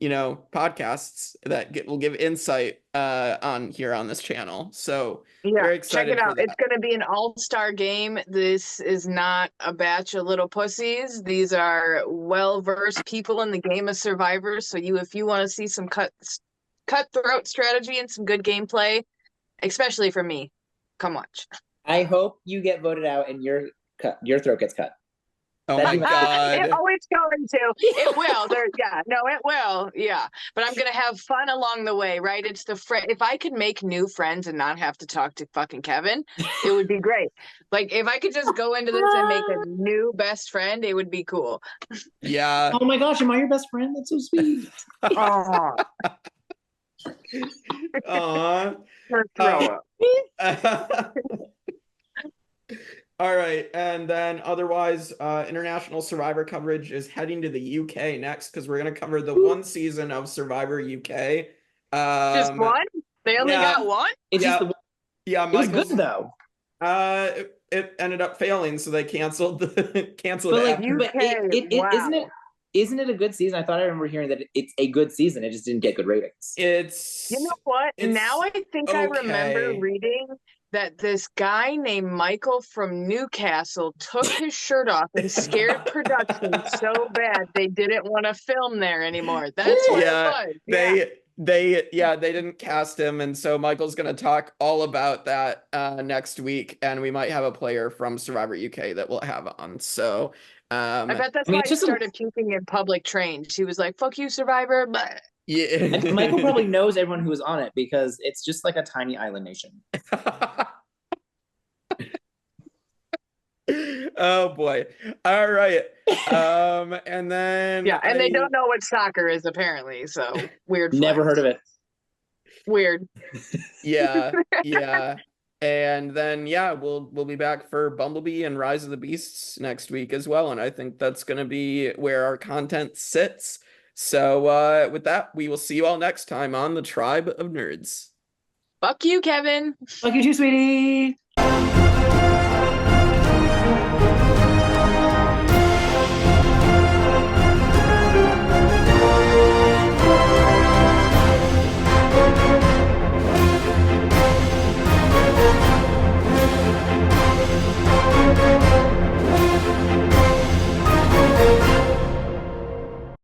[SPEAKER 4] podcasts that will give insight on here on this channel. So
[SPEAKER 5] Yeah,
[SPEAKER 4] very
[SPEAKER 5] check
[SPEAKER 4] excited
[SPEAKER 5] it
[SPEAKER 4] for
[SPEAKER 5] out.
[SPEAKER 4] that.
[SPEAKER 5] It's going to be an all-star game. This is not a batch of little pussies. These are well-versed people in the game of Survivor. So if you want to see some cutthroat strategy and some good gameplay, especially for me, come watch.
[SPEAKER 3] I hope you get voted out and your throat gets cut.
[SPEAKER 4] Oh my
[SPEAKER 5] It
[SPEAKER 4] god.
[SPEAKER 5] always going to. It will. It will. Yeah. But I'm going to have fun along the way, right? It's if I could make new friends and not have to talk to fucking Kevin, it would be great. Like if I could just go into this and make a new best friend, it would be cool.
[SPEAKER 4] Yeah.
[SPEAKER 3] Oh my gosh, am I your best friend? That's so sweet.
[SPEAKER 5] Aw.
[SPEAKER 4] Aw.
[SPEAKER 5] Throw up.
[SPEAKER 4] All right, and then otherwise, international Survivor coverage is heading to the UK next because we're gonna cover the one season of Survivor UK.
[SPEAKER 5] Just one? They only got one?
[SPEAKER 3] It's
[SPEAKER 4] Yeah.
[SPEAKER 3] just
[SPEAKER 4] Yeah,
[SPEAKER 3] it was
[SPEAKER 4] Michael's,
[SPEAKER 3] good though.
[SPEAKER 4] it ended up failing, so they canceled
[SPEAKER 3] But
[SPEAKER 4] it
[SPEAKER 3] like,
[SPEAKER 4] after.
[SPEAKER 3] but
[SPEAKER 5] wow.
[SPEAKER 3] isn't it a good season? I thought I remember hearing that it's a good season. It just didn't get good ratings.
[SPEAKER 4] It's
[SPEAKER 5] You know what?
[SPEAKER 4] it's
[SPEAKER 5] Now I think I remember
[SPEAKER 4] okay.
[SPEAKER 5] reading that this guy named Michael from Newcastle took his shirt off and scared production so bad they didn't want to film there anymore. That's what
[SPEAKER 4] Yeah,
[SPEAKER 5] it was.
[SPEAKER 4] they didn't cast him, and so Michael's gonna talk all about that next week, and we might have a player from Survivor UK that we'll have on. So
[SPEAKER 5] I bet that's
[SPEAKER 3] I mean,
[SPEAKER 5] why
[SPEAKER 3] it's
[SPEAKER 5] he
[SPEAKER 3] just
[SPEAKER 5] started puking in public trains. He was like, "Fuck you, Survivor." But
[SPEAKER 4] yeah.
[SPEAKER 3] And Michael probably knows everyone who was on it because it's just like a tiny island nation.
[SPEAKER 4] Oh boy. All right. And then
[SPEAKER 5] yeah, and they don't know what soccer is apparently. So weird.
[SPEAKER 3] Never
[SPEAKER 5] flex.
[SPEAKER 3] heard of it.
[SPEAKER 5] Weird.
[SPEAKER 4] Yeah. And then we'll be back for Bumblebee and Rise of the Beasts next week as well, and I think that's going to be where our content sits. So with that, we will see you all next time on the Tribe of Nerds.
[SPEAKER 5] Fuck you, Kevin.
[SPEAKER 3] Fuck you too, sweetie.